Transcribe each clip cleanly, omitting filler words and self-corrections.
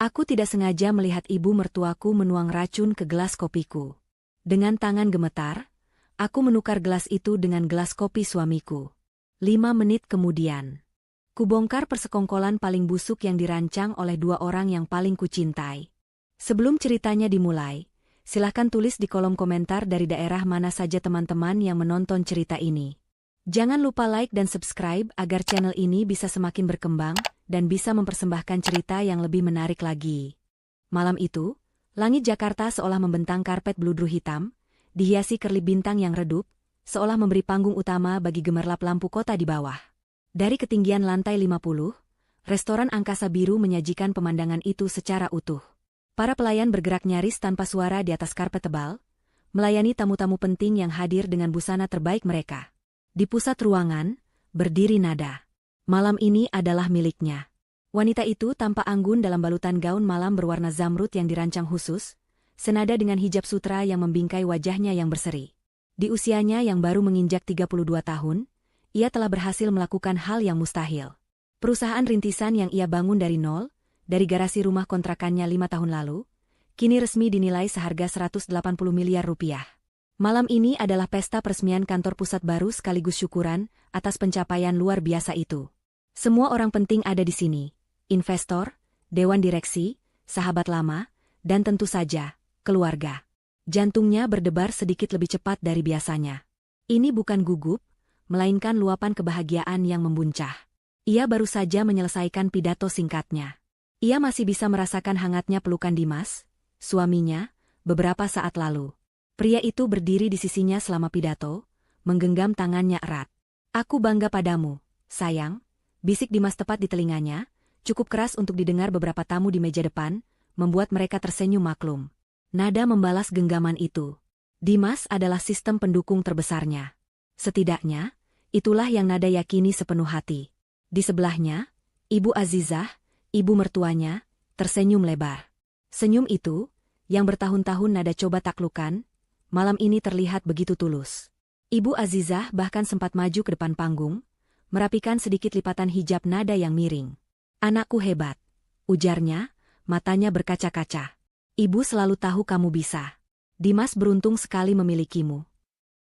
Aku tidak sengaja melihat ibu mertuaku menuang racun ke gelas kopiku. Dengan tangan gemetar, aku menukar gelas itu dengan gelas kopi suamiku. 5 menit kemudian, kubongkar persekongkolan paling busuk yang dirancang oleh 2 orang yang paling kucintai. Sebelum ceritanya dimulai, silahkan tulis di kolom komentar dari daerah mana saja teman-teman yang menonton cerita ini. Jangan lupa like dan subscribe agar channel ini bisa semakin berkembang dan bisa mempersembahkan cerita yang lebih menarik lagi. Malam itu, langit Jakarta seolah membentang karpet bludru hitam, dihiasi kerlip bintang yang redup, seolah memberi panggung utama bagi gemerlap lampu kota di bawah. Dari ketinggian lantai 50, restoran angkasa biru menyajikan pemandangan itu secara utuh. Para pelayan bergerak nyaris tanpa suara di atas karpet tebal, melayani tamu-tamu penting yang hadir dengan busana terbaik mereka. Di pusat ruangan, berdiri Nada. Malam ini adalah miliknya. Wanita itu tampak anggun dalam balutan gaun malam berwarna zamrud yang dirancang khusus, senada dengan hijab sutra yang membingkai wajahnya yang berseri. Di usianya yang baru menginjak 32 tahun, ia telah berhasil melakukan hal yang mustahil. Perusahaan rintisan yang ia bangun dari nol, dari garasi rumah kontrakannya 5 tahun lalu, kini resmi dinilai seharga 180 miliar rupiah. Malam ini adalah pesta peresmian kantor pusat baru sekaligus syukuran atas pencapaian luar biasa itu. Semua orang penting ada di sini, investor, dewan direksi, sahabat lama, dan tentu saja, keluarga. Jantungnya berdebar sedikit lebih cepat dari biasanya. Ini bukan gugup, melainkan luapan kebahagiaan yang membuncah. Ia baru saja menyelesaikan pidato singkatnya. Ia masih bisa merasakan hangatnya pelukan Dimas, suaminya, beberapa saat lalu. Pria itu berdiri di sisinya selama pidato, menggenggam tangannya erat. "Aku bangga padamu, sayang," bisik Dimas tepat di telinganya, cukup keras untuk didengar beberapa tamu di meja depan, membuat mereka tersenyum maklum. Nada membalas genggaman itu. Dimas adalah sistem pendukung terbesarnya. Setidaknya, itulah yang Nada yakini sepenuh hati. Di sebelahnya, Ibu Azizah, ibu mertuanya, tersenyum lebar. Senyum itu, yang bertahun-tahun Nada coba taklukkan, malam ini terlihat begitu tulus. Ibu Azizah bahkan sempat maju ke depan panggung, merapikan sedikit lipatan hijab Nada yang miring. "Anakku hebat," ujarnya, matanya berkaca-kaca. "Ibu selalu tahu kamu bisa. Dimas beruntung sekali memilikimu."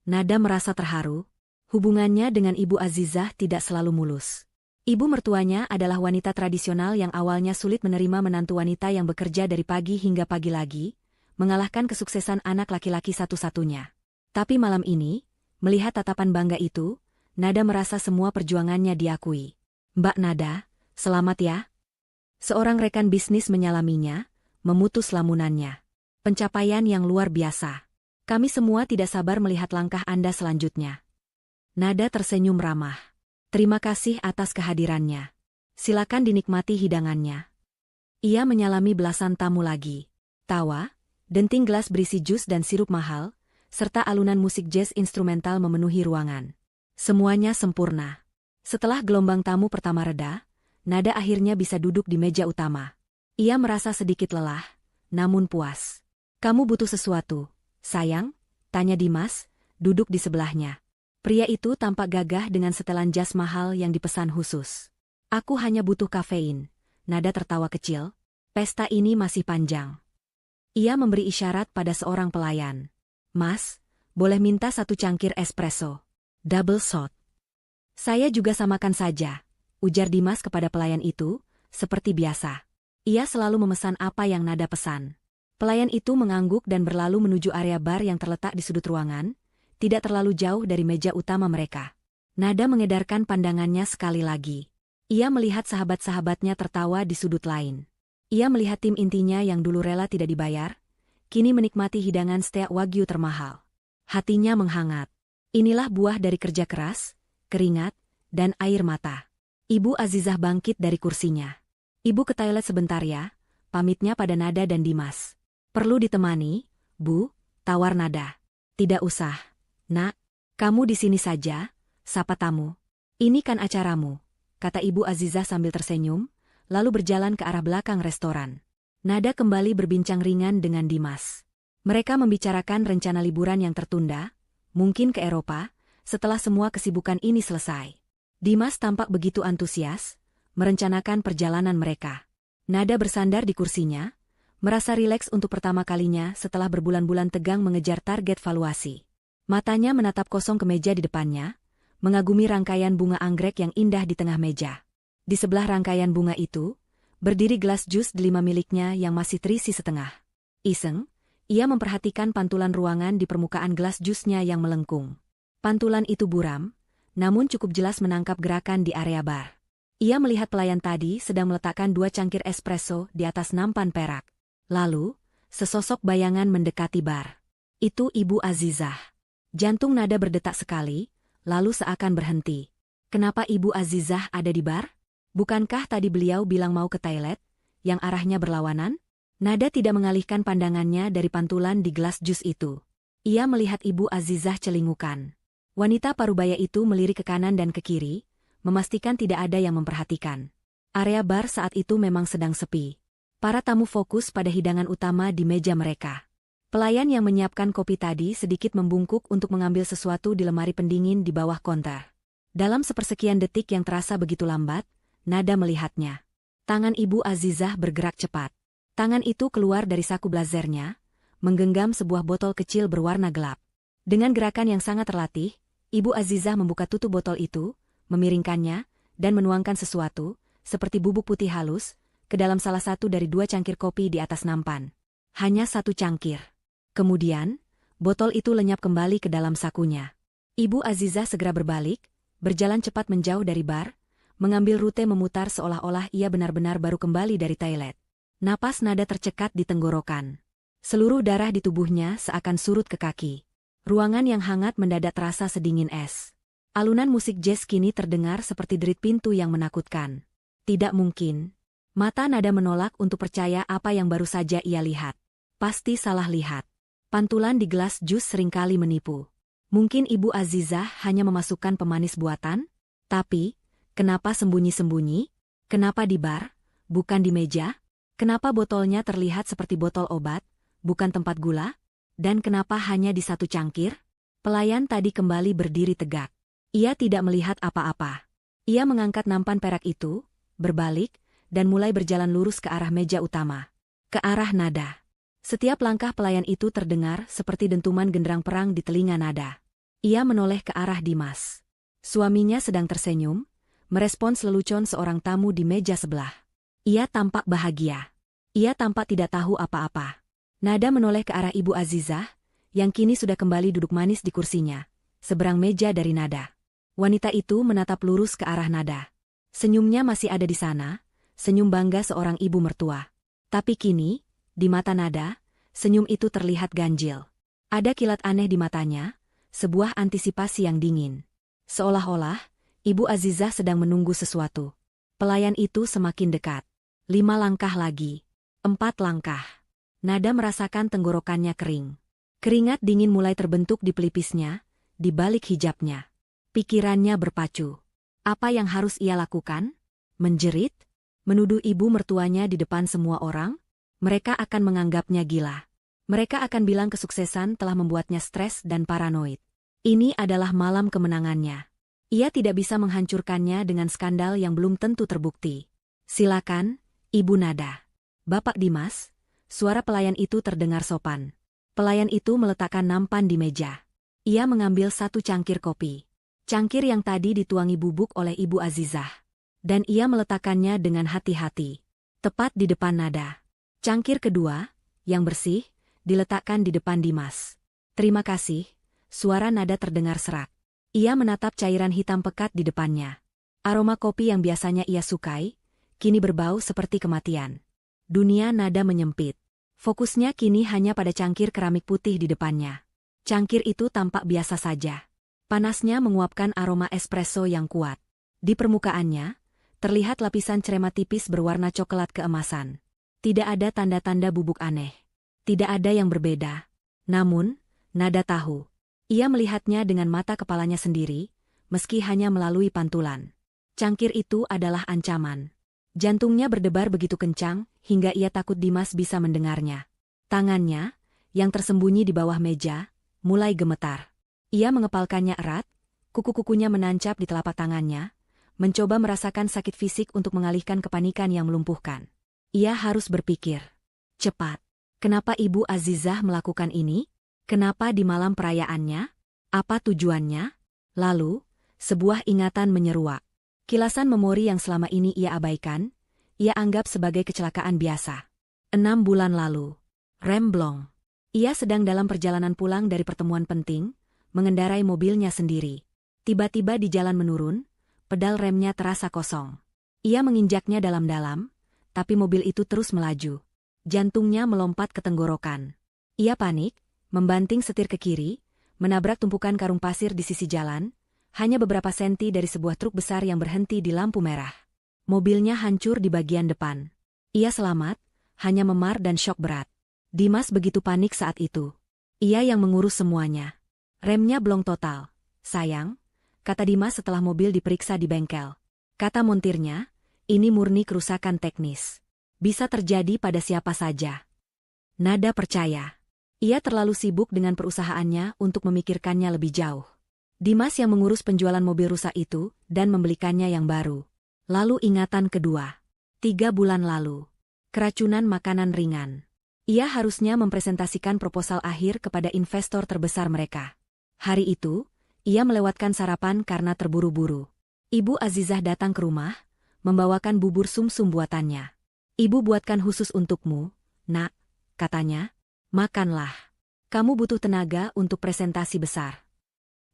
Nada merasa terharu. Hubungannya dengan Ibu Azizah tidak selalu mulus. Ibu mertuanya adalah wanita tradisional yang awalnya sulit menerima menantu wanita yang bekerja dari pagi hingga pagi lagi, mengalahkan kesuksesan anak laki-laki satu-satunya. Tapi malam ini, melihat tatapan bangga itu, Nada merasa semua perjuangannya diakui. "Mbak Nada, selamat ya." Seorang rekan bisnis menyalaminya, memutus lamunannya. "Pencapaian yang luar biasa. Kami semua tidak sabar melihat langkah Anda selanjutnya." Nada tersenyum ramah. "Terima kasih atas kehadirannya. Silakan dinikmati hidangannya." Ia menyalami belasan tamu lagi. Tawa, denting gelas berisi jus dan sirup mahal, serta alunan musik jazz instrumental memenuhi ruangan. Semuanya sempurna. Setelah gelombang tamu pertama reda, Nada akhirnya bisa duduk di meja utama. Ia merasa sedikit lelah, namun puas. "Kamu butuh sesuatu, sayang?" tanya Dimas, duduk di sebelahnya. Pria itu tampak gagah dengan setelan jas mahal yang dipesan khusus. "Aku hanya butuh kafein." Nada tertawa kecil. "Pesta ini masih panjang." Ia memberi isyarat pada seorang pelayan. "Mas, boleh minta 1 cangkir espresso. Double shot." "Saya juga samakan saja," ujar Dimas kepada pelayan itu, seperti biasa. Ia selalu memesan apa yang Nada pesan. Pelayan itu mengangguk dan berlalu menuju area bar yang terletak di sudut ruangan, tidak terlalu jauh dari meja utama mereka. Nada mengedarkan pandangannya sekali lagi. Ia melihat sahabat-sahabatnya tertawa di sudut lain. Ia melihat tim intinya yang dulu rela tidak dibayar, kini menikmati hidangan steak wagyu termahal. Hatinya menghangat. Inilah buah dari kerja keras, keringat, dan air mata. Ibu Azizah bangkit dari kursinya. "Ibu ke toilet sebentar ya," pamitnya pada Nada dan Dimas. "Perlu ditemani, Bu?" tawar Nada. "Tidak usah, Nak. Kamu di sini saja," sapa tamu. "Ini kan acaramu," kata Ibu Azizah sambil tersenyum, lalu berjalan ke arah belakang restoran. Nada kembali berbincang ringan dengan Dimas. Mereka membicarakan rencana liburan yang tertunda, mungkin ke Eropa, setelah semua kesibukan ini selesai. Dimas tampak begitu antusias, merencanakan perjalanan mereka. Nada bersandar di kursinya, merasa rileks untuk pertama kalinya setelah berbulan-bulan tegang mengejar target valuasi. Matanya menatap kosong ke meja di depannya, mengagumi rangkaian bunga anggrek yang indah di tengah meja. Di sebelah rangkaian bunga itu, berdiri gelas jus delima miliknya yang masih terisi setengah. Iseng, ia memperhatikan pantulan ruangan di permukaan gelas jusnya yang melengkung. Pantulan itu buram, namun cukup jelas menangkap gerakan di area bar. Ia melihat pelayan tadi sedang meletakkan 2 cangkir espresso di atas nampan perak. Lalu, sesosok bayangan mendekati bar. Itu Ibu Azizah. Jantung Nada berdetak sekali, lalu seakan berhenti. Kenapa Ibu Azizah ada di bar? Bukankah tadi beliau bilang mau ke toilet, yang arahnya berlawanan? Nada tidak mengalihkan pandangannya dari pantulan di gelas jus itu. Ia melihat Ibu Azizah celingukan. Wanita parubaya itu melirik ke kanan dan ke kiri, memastikan tidak ada yang memperhatikan. Area bar saat itu memang sedang sepi. Para tamu fokus pada hidangan utama di meja mereka. Pelayan yang menyiapkan kopi tadi sedikit membungkuk untuk mengambil sesuatu di lemari pendingin di bawah konter. Dalam sepersekian detik yang terasa begitu lambat, Nada melihatnya. Tangan Ibu Azizah bergerak cepat. Tangan itu keluar dari saku blazernya, menggenggam sebuah botol kecil berwarna gelap. Dengan gerakan yang sangat terlatih, Ibu Azizah membuka tutup botol itu, memiringkannya, dan menuangkan sesuatu, seperti bubuk putih halus, ke dalam salah satu dari 2 cangkir kopi di atas nampan. Hanya 1 cangkir. Kemudian, botol itu lenyap kembali ke dalam sakunya. Ibu Azizah segera berbalik, berjalan cepat menjauh dari bar, mengambil rute memutar seolah-olah ia benar-benar baru kembali dari toilet. Napas Nada tercekat di tenggorokan. Seluruh darah di tubuhnya seakan surut ke kaki. Ruangan yang hangat mendadak terasa sedingin es. Alunan musik jazz kini terdengar seperti derit pintu yang menakutkan. Tidak mungkin. Mata Nada menolak untuk percaya apa yang baru saja ia lihat. Pasti salah lihat. Pantulan di gelas jus seringkali menipu. Mungkin Ibu Azizah hanya memasukkan pemanis buatan? Tapi, kenapa sembunyi-sembunyi? Kenapa di bar, bukan di meja? Kenapa botolnya terlihat seperti botol obat, bukan tempat gula? Dan kenapa hanya di 1 cangkir? Pelayan tadi kembali berdiri tegak. Ia tidak melihat apa-apa. Ia mengangkat nampan perak itu, berbalik, dan mulai berjalan lurus ke arah meja utama. Ke arah Nada. Setiap langkah pelayan itu terdengar seperti dentuman genderang perang di telinga Nada. Ia menoleh ke arah Dimas. Suaminya sedang tersenyum, merespons lelucon seorang tamu di meja sebelah. Ia tampak bahagia. Ia tampak tidak tahu apa-apa. Nada menoleh ke arah Ibu Azizah, yang kini sudah kembali duduk manis di kursinya, seberang meja dari Nada. Wanita itu menatap lurus ke arah Nada. Senyumnya masih ada di sana, senyum bangga seorang ibu mertua. Tapi kini, di mata Nada, senyum itu terlihat ganjil. Ada kilat aneh di matanya, sebuah antisipasi yang dingin. Seolah-olah, Ibu Azizah sedang menunggu sesuatu. Pelayan itu semakin dekat. 5 langkah lagi. 4 langkah. Nada merasakan tenggorokannya kering. Keringat dingin mulai terbentuk di pelipisnya, di balik hijabnya. Pikirannya berpacu. Apa yang harus ia lakukan? Menjerit? Menuduh ibu mertuanya di depan semua orang? Mereka akan menganggapnya gila. Mereka akan bilang kesuksesan telah membuatnya stres dan paranoid. Ini adalah malam kemenangannya. Ia tidak bisa menghancurkannya dengan skandal yang belum tentu terbukti. Silakan, Ibu Nada. Bapak Dimas, suara pelayan itu terdengar sopan. Pelayan itu meletakkan nampan di meja. Ia mengambil 1 cangkir kopi. Cangkir yang tadi dituangi bubuk oleh Ibu Azizah. Dan ia meletakkannya dengan hati-hati. Tepat di depan Nada. Cangkir kedua, yang bersih, diletakkan di depan Dimas. Terima kasih, suara Nada terdengar serak. Ia menatap cairan hitam pekat di depannya. Aroma kopi yang biasanya ia sukai, kini berbau seperti kematian. Dunia Nada menyempit. Fokusnya kini hanya pada cangkir keramik putih di depannya. Cangkir itu tampak biasa saja. Panasnya menguapkan aroma espresso yang kuat. Di permukaannya, terlihat lapisan cerema tipis berwarna coklat keemasan. Tidak ada tanda-tanda bubuk aneh. Tidak ada yang berbeda. Namun, Nada tahu. Ia melihatnya dengan mata kepalanya sendiri, meski hanya melalui pantulan. Cangkir itu adalah ancaman. Jantungnya berdebar begitu kencang, hingga ia takut Dimas bisa mendengarnya. Tangannya, yang tersembunyi di bawah meja, mulai gemetar. Ia mengepalkannya erat, kuku-kukunya menancap di telapak tangannya, mencoba merasakan sakit fisik untuk mengalihkan kepanikan yang melumpuhkan. Ia harus berpikir cepat. Kenapa Ibu Azizah melakukan ini? Kenapa di malam perayaannya? Apa tujuannya? Lalu, sebuah ingatan menyeruak. Kilasan memori yang selama ini ia abaikan, ia anggap sebagai kecelakaan biasa. 6 bulan lalu. Remblong. Ia sedang dalam perjalanan pulang dari pertemuan penting, mengendarai mobilnya sendiri. Tiba-tiba di jalan menurun, pedal remnya terasa kosong. Ia menginjaknya dalam-dalam, tapi mobil itu terus melaju. Jantungnya melompat ke tenggorokan. Ia panik, membanting setir ke kiri, menabrak tumpukan karung pasir di sisi jalan, hanya beberapa senti dari sebuah truk besar yang berhenti di lampu merah. Mobilnya hancur di bagian depan. Ia selamat, hanya memar dan syok berat. Dimas begitu panik saat itu. Ia yang mengurus semuanya. Remnya blong total. Sayang, kata Dimas setelah mobil diperiksa di bengkel. Kata montirnya, ini murni kerusakan teknis. Bisa terjadi pada siapa saja. Nada percaya. Ia terlalu sibuk dengan perusahaannya untuk memikirkannya lebih jauh. Dimas yang mengurus penjualan mobil rusak itu dan membelikannya yang baru. Lalu ingatan kedua. 3 bulan lalu. Keracunan makanan ringan. Ia harusnya mempresentasikan proposal akhir kepada investor terbesar mereka. Hari itu, ia melewatkan sarapan karena terburu-buru. Ibu Azizah datang ke rumah, membawakan bubur sumsum buatannya. Ibu buatkan khusus untukmu, nak, katanya. Makanlah. Kamu butuh tenaga untuk presentasi besar.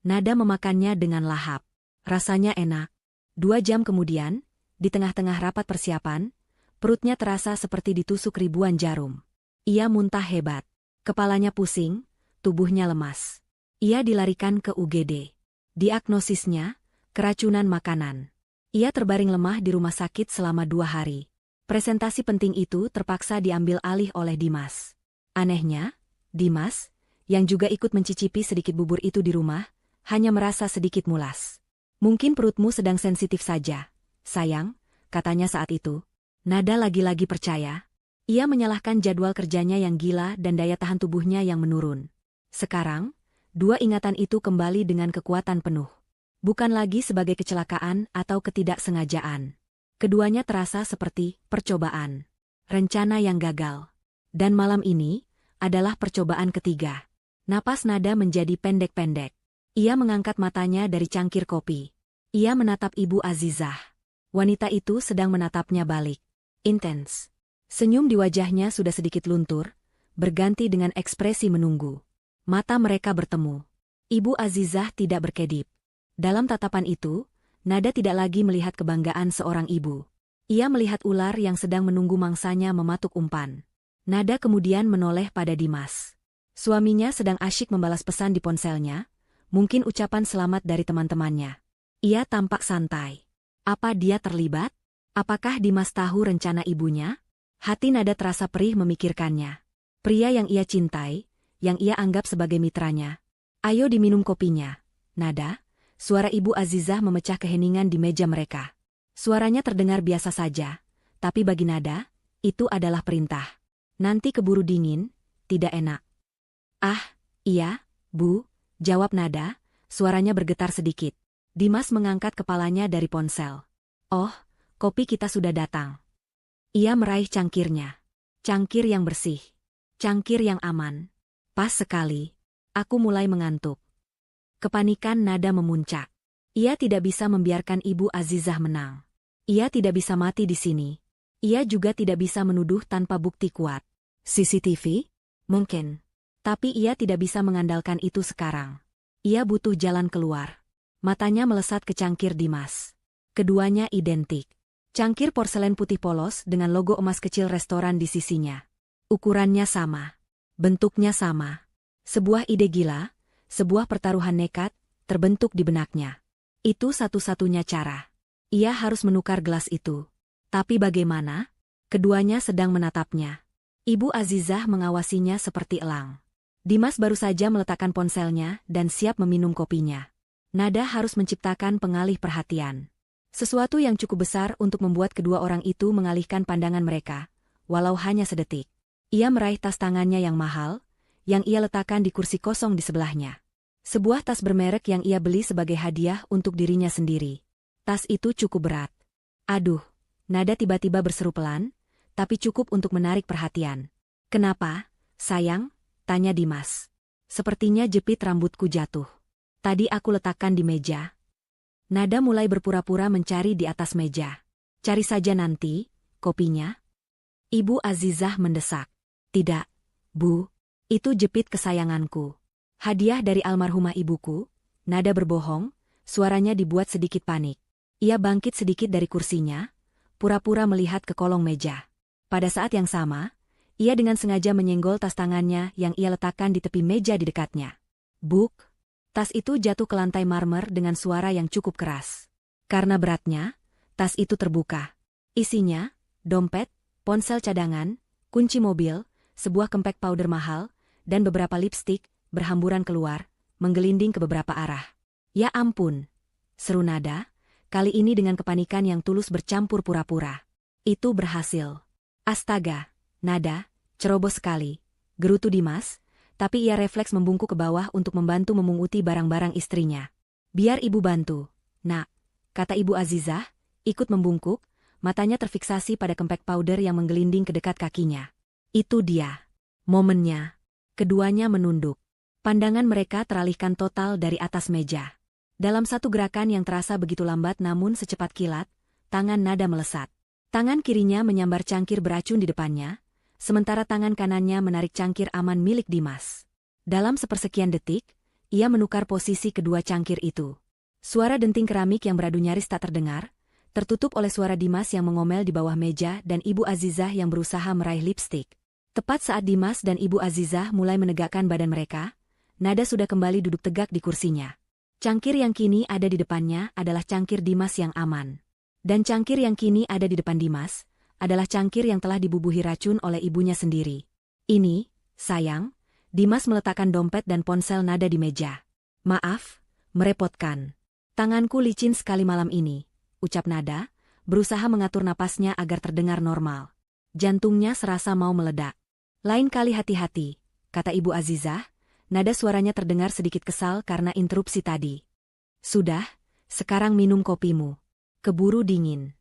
Nada memakannya dengan lahap. Rasanya enak. 2 jam kemudian, di tengah-tengah rapat persiapan, perutnya terasa seperti ditusuk ribuan jarum. Ia muntah hebat. Kepalanya pusing, tubuhnya lemas. Ia dilarikan ke UGD. Diagnosisnya, keracunan makanan. Ia terbaring lemah di rumah sakit selama 2 hari. Presentasi penting itu terpaksa diambil alih oleh Dimas. Anehnya, Dimas, yang juga ikut mencicipi sedikit bubur itu di rumah, hanya merasa sedikit mulas. Mungkin perutmu sedang sensitif saja, sayang, katanya saat itu. Nada lagi-lagi percaya. Ia menyalahkan jadwal kerjanya yang gila dan daya tahan tubuhnya yang menurun. Sekarang, 2 ingatan itu kembali dengan kekuatan penuh. Bukan lagi sebagai kecelakaan atau ketidaksengajaan. Keduanya terasa seperti percobaan. Rencana yang gagal. Dan malam ini adalah percobaan ketiga. Napas Nada menjadi pendek-pendek. Ia mengangkat matanya dari cangkir kopi. Ia menatap Ibu Azizah. Wanita itu sedang menatapnya balik. Intens. Senyum di wajahnya sudah sedikit luntur, berganti dengan ekspresi menunggu. Mata mereka bertemu. Ibu Azizah tidak berkedip. Dalam tatapan itu, Nada tidak lagi melihat kebanggaan seorang ibu. Ia melihat ular yang sedang menunggu mangsanya mematuk umpan. Nada kemudian menoleh pada Dimas. Suaminya sedang asyik membalas pesan di ponselnya, mungkin ucapan selamat dari teman-temannya. Ia tampak santai. Apa dia terlibat? Apakah Dimas tahu rencana ibunya? Hati Nada terasa perih memikirkannya. Pria yang ia cintai, yang ia anggap sebagai mitranya. Ayo diminum kopinya, Nada. Suara Ibu Azizah memecah keheningan di meja mereka. Suaranya terdengar biasa saja, tapi bagi Nada, itu adalah perintah. Nanti keburu dingin, tidak enak. Ah, iya, Bu, jawab Nada, suaranya bergetar sedikit. Dimas mengangkat kepalanya dari ponsel. Oh, kopi kita sudah datang. Ia meraih cangkirnya. Cangkir yang bersih. Cangkir yang aman. Pas sekali. Aku mulai mengantuk. Kepanikan Nada memuncak. Ia tidak bisa membiarkan Ibu Azizah menang. Ia tidak bisa mati di sini. Ia juga tidak bisa menuduh tanpa bukti kuat. CCTV? Mungkin. Tapi ia tidak bisa mengandalkan itu sekarang. Ia butuh jalan keluar. Matanya melesat ke cangkir Dimas. Keduanya identik. Cangkir porselen putih polos dengan logo emas kecil restoran di sisinya. Ukurannya sama. Bentuknya sama. Sebuah ide gila. Sebuah pertaruhan nekat, terbentuk di benaknya. Itu satu-satunya cara. Ia harus menukar gelas itu. Tapi bagaimana? Keduanya sedang menatapnya. Ibu Azizah mengawasinya seperti elang. Dimas baru saja meletakkan ponselnya dan siap meminum kopinya. Nada harus menciptakan pengalih perhatian. Sesuatu yang cukup besar untuk membuat kedua orang itu mengalihkan pandangan mereka, walau hanya sedetik. Ia meraih tas tangannya yang mahal, yang ia letakkan di kursi kosong di sebelahnya. Sebuah tas bermerek yang ia beli sebagai hadiah untuk dirinya sendiri. Tas itu cukup berat. Aduh, Nada tiba-tiba berseru pelan, tapi cukup untuk menarik perhatian. "Kenapa, sayang?" tanya Dimas. "Sepertinya jepit rambutku jatuh. Tadi aku letakkan di meja." Nada mulai berpura-pura mencari di atas meja. "Cari saja nanti, kopinya." Ibu Azizah mendesak. "Tidak, Bu. Itu jepit kesayanganku. Hadiah dari almarhumah ibuku." Nada berbohong, suaranya dibuat sedikit panik. Ia bangkit sedikit dari kursinya, pura-pura melihat ke kolong meja. Pada saat yang sama, ia dengan sengaja menyenggol tas tangannya yang ia letakkan di tepi meja di dekatnya. Buk! Tas itu jatuh ke lantai marmer dengan suara yang cukup keras. Karena beratnya, tas itu terbuka. Isinya, dompet, ponsel cadangan, kunci mobil, sebuah kempek powder mahal, dan beberapa lipstik, berhamburan keluar, menggelinding ke beberapa arah. "Ya ampun!" seru Nada, kali ini dengan kepanikan yang tulus bercampur pura-pura. "Itu berhasil." "Astaga, Nada, ceroboh sekali," gerutu Dimas, tapi ia refleks membungkuk ke bawah untuk membantu memunguti barang-barang istrinya. "Biar ibu bantu, Nak," kata Ibu Azizah, ikut membungkuk, matanya terfiksasi pada kempek powder yang menggelinding ke dekat kakinya. Itu dia. Momennya. Keduanya menunduk. Pandangan mereka teralihkan total dari atas meja. Dalam satu gerakan yang terasa begitu lambat namun secepat kilat, tangan Nada melesat. Tangan kirinya menyambar cangkir beracun di depannya, sementara tangan kanannya menarik cangkir aman milik Dimas. Dalam sepersekian detik, ia menukar posisi kedua cangkir itu. Suara denting keramik yang beradu nyaris tak terdengar, tertutup oleh suara Dimas yang mengomel di bawah meja dan Ibu Azizah yang berusaha meraih lipstik. Tepat saat Dimas dan Ibu Azizah mulai menegakkan badan mereka, Nada sudah kembali duduk tegak di kursinya. Cangkir yang kini ada di depannya adalah cangkir Dimas yang aman. Dan cangkir yang kini ada di depan Dimas adalah cangkir yang telah dibubuhi racun oleh ibunya sendiri. "Ini, sayang." Dimas meletakkan dompet dan ponsel Nada di meja. "Maaf, merepotkan. Tanganku licin sekali malam ini," ucap Nada, berusaha mengatur napasnya agar terdengar normal. Jantungnya serasa mau meledak. "Lain kali hati-hati," kata Ibu Azizah, nada suaranya terdengar sedikit kesal karena interupsi tadi. "Sudah, sekarang minum kopimu. Keburu dingin."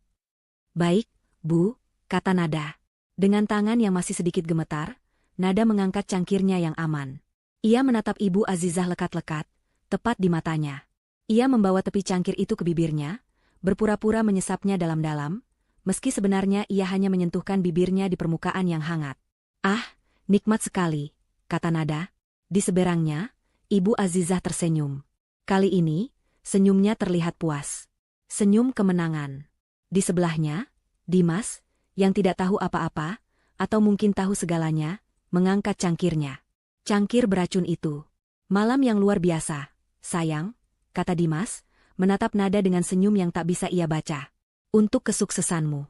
"Baik, Bu," kata Nada. Dengan tangan yang masih sedikit gemetar, Nada mengangkat cangkirnya yang aman. Ia menatap Ibu Azizah lekat-lekat, tepat di matanya. Ia membawa tepi cangkir itu ke bibirnya, berpura-pura menyesapnya dalam-dalam, meski sebenarnya ia hanya menyentuhkan bibirnya di permukaan yang hangat. "Ah, nikmat sekali," kata Nada. Di seberangnya, Ibu Azizah tersenyum. Kali ini, senyumnya terlihat puas. Senyum kemenangan. Di sebelahnya, Dimas, yang tidak tahu apa-apa, atau mungkin tahu segalanya, mengangkat cangkirnya. "Cangkir beracun itu. Malam yang luar biasa, sayang," kata Dimas, menatap Nada dengan senyum yang tak bisa ia baca. "Untuk kesuksesanmu."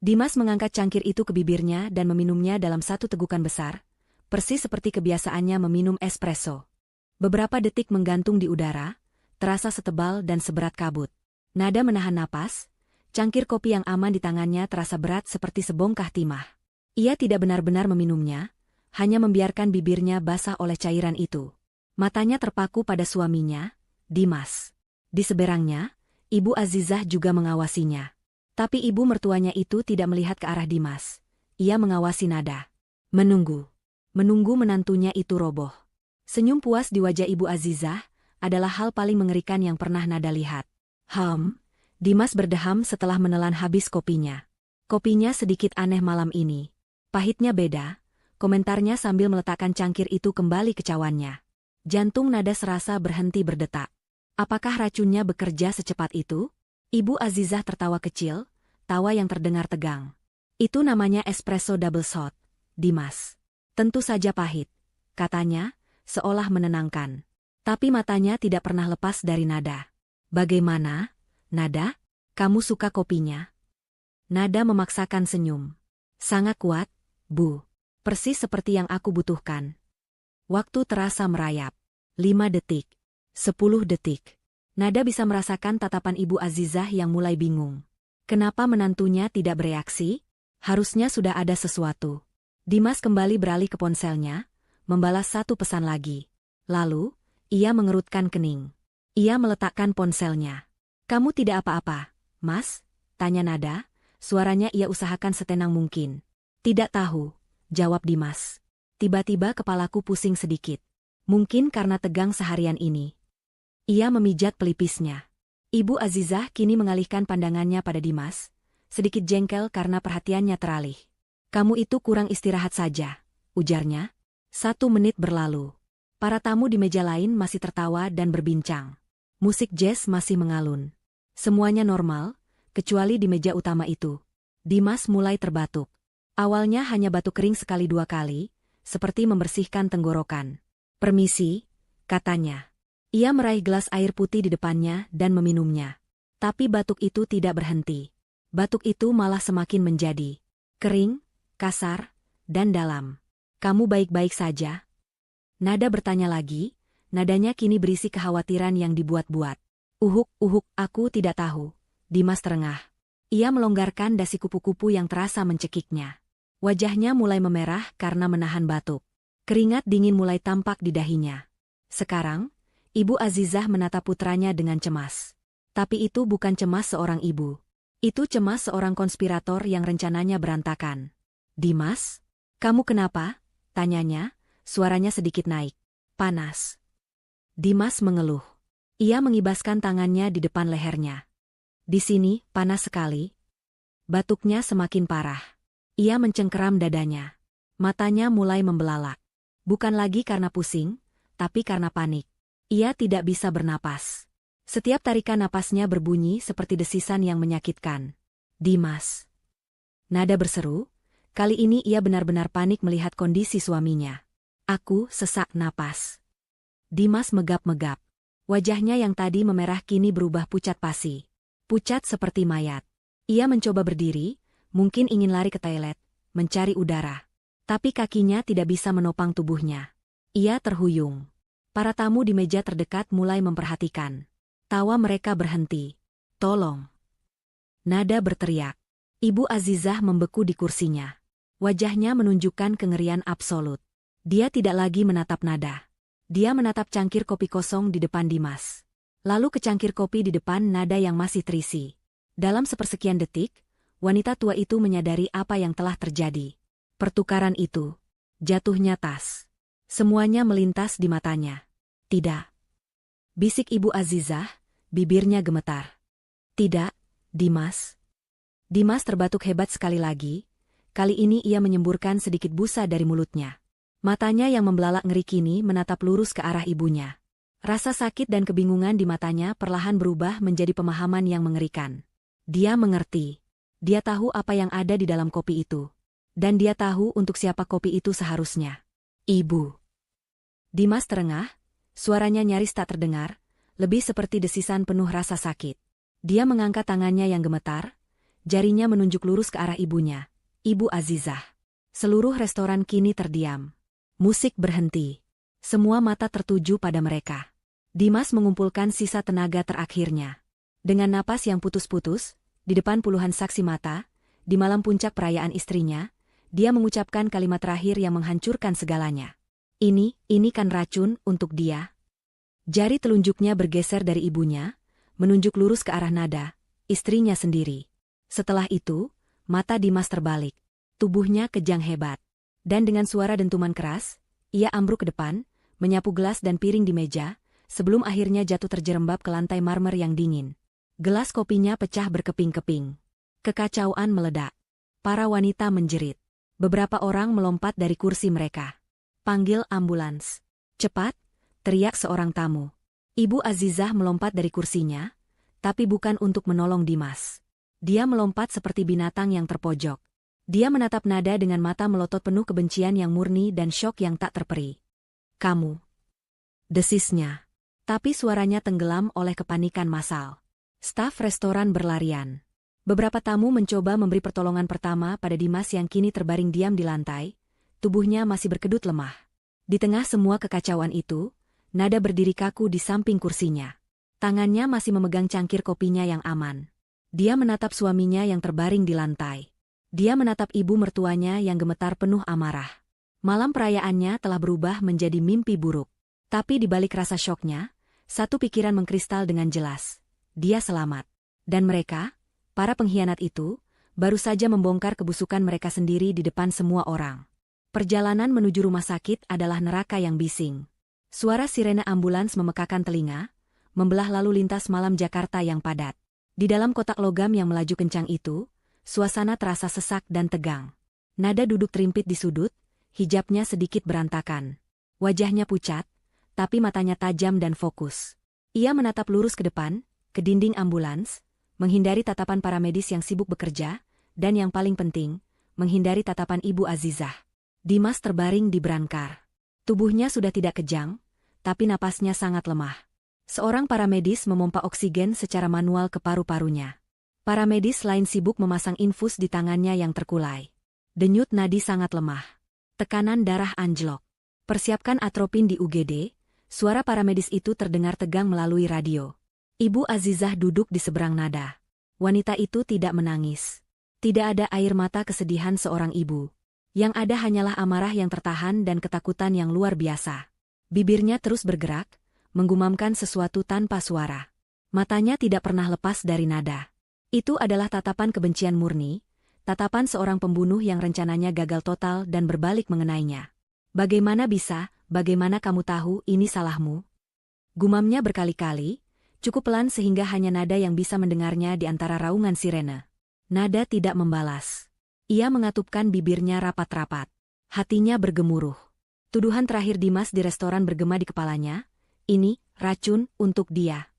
Dimas mengangkat cangkir itu ke bibirnya dan meminumnya dalam satu tegukan besar, persis seperti kebiasaannya meminum espresso. Beberapa detik menggantung di udara, terasa setebal dan seberat kabut. Nada menahan napas, cangkir kopi yang aman di tangannya terasa berat seperti sebongkah timah. Ia tidak benar-benar meminumnya, hanya membiarkan bibirnya basah oleh cairan itu. Matanya terpaku pada suaminya, Dimas. Di seberangnya, Ibu Azizah juga mengawasinya. Tapi ibu mertuanya itu tidak melihat ke arah Dimas. Ia mengawasi Nada. Menunggu menantunya itu roboh. Senyum puas di wajah Ibu Azizah adalah hal paling mengerikan yang pernah Nada lihat. Dimas berdeham setelah menelan habis kopinya. Kopinya sedikit aneh malam ini. Pahitnya beda, komentarnya sambil meletakkan cangkir itu kembali ke cawannya. Jantung Nada serasa berhenti berdetak. Apakah racunnya bekerja secepat itu? Ibu Azizah tertawa kecil, tawa yang terdengar tegang. "Itu namanya espresso double shot, Dimas. Tentu saja pahit," katanya, seolah menenangkan. Tapi matanya tidak pernah lepas dari Nada. "Bagaimana, Nada? Kamu suka kopinya?" Nada memaksakan senyum. "Sangat kuat, Bu. Persis seperti yang aku butuhkan." Waktu terasa merayap. 5 detik. 10 detik. Nada bisa merasakan tatapan Ibu Azizah yang mulai bingung. Kenapa menantunya tidak bereaksi? Harusnya sudah ada sesuatu. Dimas kembali beralih ke ponselnya, membalas satu pesan lagi. Lalu, ia mengerutkan kening. Ia meletakkan ponselnya. "Kamu tidak apa-apa, Mas?" tanya Nada, suaranya ia usahakan setenang mungkin. Tidak tahu, jawab Dimas. Tiba-tiba kepalaku pusing sedikit. Mungkin karena tegang seharian ini. Ia memijat pelipisnya. Ibu Azizah kini mengalihkan pandangannya pada Dimas, sedikit jengkel karena perhatiannya teralih. Kamu itu kurang istirahat saja, ujarnya. 1 menit berlalu. Para tamu di meja lain masih tertawa dan berbincang. Musik jazz masih mengalun. Semuanya normal, kecuali di meja utama itu. Dimas mulai terbatuk. Awalnya hanya batuk kering sekali 2 kali, seperti membersihkan tenggorokan. Permisi, katanya. Ia meraih gelas air putih di depannya dan meminumnya. Tapi batuk itu tidak berhenti. Batuk itu malah semakin menjadi kering, kasar, dan dalam. Kamu baik-baik saja? Nada bertanya lagi, nadanya kini berisi kekhawatiran yang dibuat-buat. Uhuk, aku tidak tahu. Dimas terengah. Ia melonggarkan dasi kupu-kupu yang terasa mencekiknya. Wajahnya mulai memerah karena menahan batuk. Keringat dingin mulai tampak di dahinya. Sekarang, Ibu Azizah menatap putranya dengan cemas. Tapi itu bukan cemas seorang ibu. Itu cemas seorang konspirator yang rencananya berantakan. Dimas? Kamu kenapa? Tanyanya, suaranya sedikit naik. Panas. Dimas mengeluh. Ia mengibaskan tangannya di depan lehernya. Di sini, panas sekali. Batuknya semakin parah. Ia mencengkeram dadanya. Matanya mulai membelalak. Bukan lagi karena pusing, tapi karena panik. Ia tidak bisa bernapas. Setiap tarikan napasnya berbunyi seperti desisan yang menyakitkan. Dimas. Nada berseru. Kali ini ia benar-benar panik melihat kondisi suaminya. Aku sesak napas. Dimas megap-megap. Wajahnya yang tadi memerah kini berubah pucat pasi. Pucat seperti mayat. Ia mencoba berdiri, mungkin ingin lari ke toilet, mencari udara. Tapi kakinya tidak bisa menopang tubuhnya. Ia terhuyung. Para tamu di meja terdekat mulai memperhatikan. Tawa mereka berhenti. Tolong. Nada berteriak. Ibu Azizah membeku di kursinya. Wajahnya menunjukkan kengerian absolut. Dia tidak lagi menatap Nada. Dia menatap cangkir kopi kosong di depan Dimas. Lalu ke cangkir kopi di depan Nada yang masih terisi. Dalam sepersekian detik, wanita tua itu menyadari apa yang telah terjadi. Pertukaran itu. Jatuhnya tas. Semuanya melintas di matanya. Tidak. Bisik Ibu Azizah, bibirnya gemetar. Tidak, Dimas. Dimas terbatuk hebat sekali lagi. Kali ini ia menyemburkan sedikit busa dari mulutnya. Matanya yang membelalak ngeri kini menatap lurus ke arah ibunya. Rasa sakit dan kebingungan di matanya perlahan berubah menjadi pemahaman yang mengerikan. Dia mengerti. Dia tahu apa yang ada di dalam kopi itu. Dan dia tahu untuk siapa kopi itu seharusnya. Ibu. Dimas terengah, suaranya nyaris tak terdengar, lebih seperti desisan penuh rasa sakit. Dia mengangkat tangannya yang gemetar, jarinya menunjuk lurus ke arah ibunya. Ibu Azizah. Seluruh restoran kini terdiam. Musik berhenti. Semua mata tertuju pada mereka. Dimas mengumpulkan sisa tenaga terakhirnya. Dengan napas yang putus-putus, di depan puluhan saksi mata, di malam puncak perayaan istrinya, dia mengucapkan kalimat terakhir yang menghancurkan segalanya. Ini kan racun untuk dia. Jari telunjuknya bergeser dari ibunya, menunjuk lurus ke arah Nada, istrinya sendiri. Setelah itu, mata Dimas terbalik. Tubuhnya kejang hebat. Dan dengan suara dentuman keras, ia ambruk ke depan, menyapu gelas dan piring di meja, sebelum akhirnya jatuh terjerembab ke lantai marmer yang dingin. Gelas kopinya pecah berkeping-keping. Kekacauan meledak. Para wanita menjerit. Beberapa orang melompat dari kursi mereka. Panggil ambulans. Cepat, teriak seorang tamu. Ibu Azizah melompat dari kursinya, tapi bukan untuk menolong Dimas. Dia melompat seperti binatang yang terpojok. Dia menatap Nada dengan mata melotot penuh kebencian yang murni dan syok yang tak terperi. Kamu. Desisnya. Tapi suaranya tenggelam oleh kepanikan massal. Staf restoran berlarian. Beberapa tamu mencoba memberi pertolongan pertama pada Dimas yang kini terbaring diam di lantai, tubuhnya masih berkedut lemah. Di tengah semua kekacauan itu, Nada berdiri kaku di samping kursinya. Tangannya masih memegang cangkir kopinya yang aman. Dia menatap suaminya yang terbaring di lantai. Dia menatap ibu mertuanya yang gemetar penuh amarah. Malam perayaannya telah berubah menjadi mimpi buruk. Tapi di balik rasa syoknya, satu pikiran mengkristal dengan jelas. Dia selamat. Dan mereka, para pengkhianat itu, Baru saja membongkar kebusukan mereka sendiri di depan semua orang. Perjalanan menuju rumah sakit adalah neraka yang bising. Suara sirene ambulans memekakan telinga, membelah lalu lintas malam Jakarta yang padat. Di dalam kotak logam yang melaju kencang itu, suasana terasa sesak dan tegang. Nada duduk terimpit di sudut, hijabnya sedikit berantakan. Wajahnya pucat, tapi matanya tajam dan fokus. Ia menatap lurus ke depan, ke dinding ambulans, menghindari tatapan para medis yang sibuk bekerja, dan yang paling penting, menghindari tatapan Ibu Azizah. Dimas terbaring di brankar. Tubuhnya sudah tidak kejang, tapi napasnya sangat lemah. Seorang paramedis memompa oksigen secara manual ke paru-parunya. Paramedis lain sibuk memasang infus di tangannya yang terkulai. Denyut nadi sangat lemah. Tekanan darah anjlok. Persiapkan atropin di UGD, suara paramedis itu terdengar tegang melalui radio. Ibu Azizah duduk di seberang Nada. Wanita itu tidak menangis. Tidak ada air mata kesedihan seorang ibu. Yang ada hanyalah amarah yang tertahan dan ketakutan yang luar biasa. Bibirnya terus bergerak, menggumamkan sesuatu tanpa suara. Matanya tidak pernah lepas dari Nada. Itu adalah tatapan kebencian murni, tatapan seorang pembunuh yang rencananya gagal total dan berbalik mengenainya. Bagaimana bisa, bagaimana kamu tahu ini salahmu? Gumamnya berkali-kali, cukup pelan sehingga hanya Nada yang bisa mendengarnya di antara raungan sirene. Nada tidak membalas. Ia mengatupkan bibirnya rapat-rapat. Hatinya bergemuruh. Tuduhan terakhir Dimas di restoran bergema di kepalanya, ini, racun, untuk dia.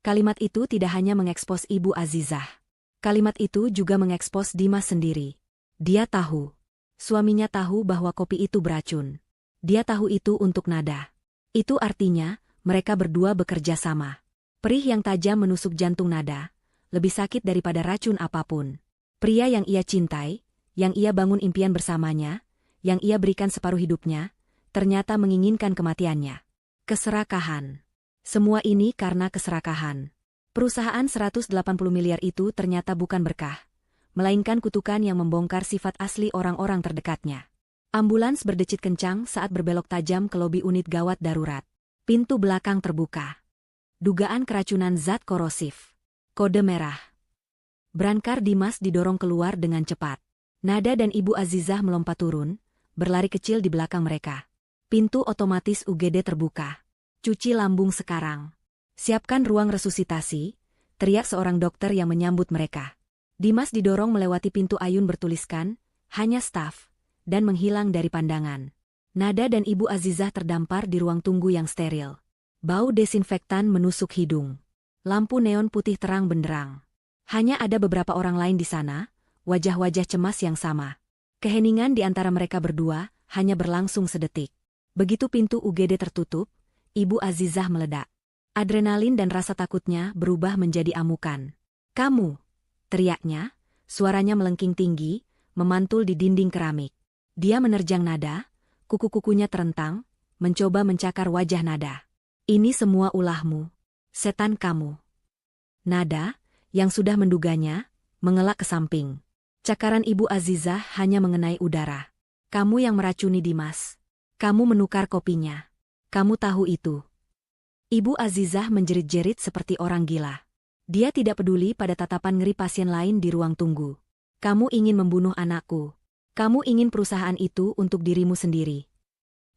Kalimat itu tidak hanya mengekspos Ibu Azizah. Kalimat itu juga mengekspos Dimas sendiri. Dia tahu. Suaminya tahu bahwa kopi itu beracun. Dia tahu itu untuk Nada. Itu artinya, mereka berdua bekerja sama. Perih yang tajam menusuk jantung Nada, lebih sakit daripada racun apapun. Pria yang ia cintai, yang ia bangun impian bersamanya, yang ia berikan separuh hidupnya, ternyata menginginkan kematiannya. Keserakahan. Semua ini karena keserakahan. Perusahaan 180 miliar itu ternyata bukan berkah, melainkan kutukan yang membongkar sifat asli orang-orang terdekatnya. Ambulans berdecit kencang saat berbelok tajam ke lobi unit gawat darurat. Pintu belakang terbuka. Dugaan keracunan zat korosif. Kode merah. Brankar Dimas didorong keluar dengan cepat. Nada dan Ibu Azizah melompat turun, berlari kecil di belakang mereka. Pintu otomatis UGD terbuka. Cuci lambung sekarang. Siapkan ruang resusitasi, teriak seorang dokter yang menyambut mereka. Dimas didorong melewati pintu ayun bertuliskan, hanya staf, dan menghilang dari pandangan. Nada dan Ibu Azizah terdampar di ruang tunggu yang steril. Bau desinfektan menusuk hidung. Lampu neon putih terang benderang. Hanya ada beberapa orang lain di sana, wajah-wajah cemas yang sama. Keheningan di antara mereka berdua hanya berlangsung sedetik. Begitu pintu UGD tertutup, Ibu Azizah meledak. Adrenalin dan rasa takutnya berubah menjadi amukan. "Kamu!" teriaknya, suaranya melengking tinggi, memantul di dinding keramik. Dia menerjang Nada, kuku-kukunya terentang, mencoba mencakar wajah Nada. "Ini semua ulahmu. Setan kamu." Nada, yang sudah menduganya, mengelak ke samping. Cakaran Ibu Azizah hanya mengenai udara. "Kamu yang meracuni Dimas. Kamu menukar kopinya. Kamu tahu itu." Ibu Azizah menjerit-jerit seperti orang gila. Dia tidak peduli pada tatapan ngeri pasien lain di ruang tunggu. "Kamu ingin membunuh anakku. Kamu ingin perusahaan itu untuk dirimu sendiri."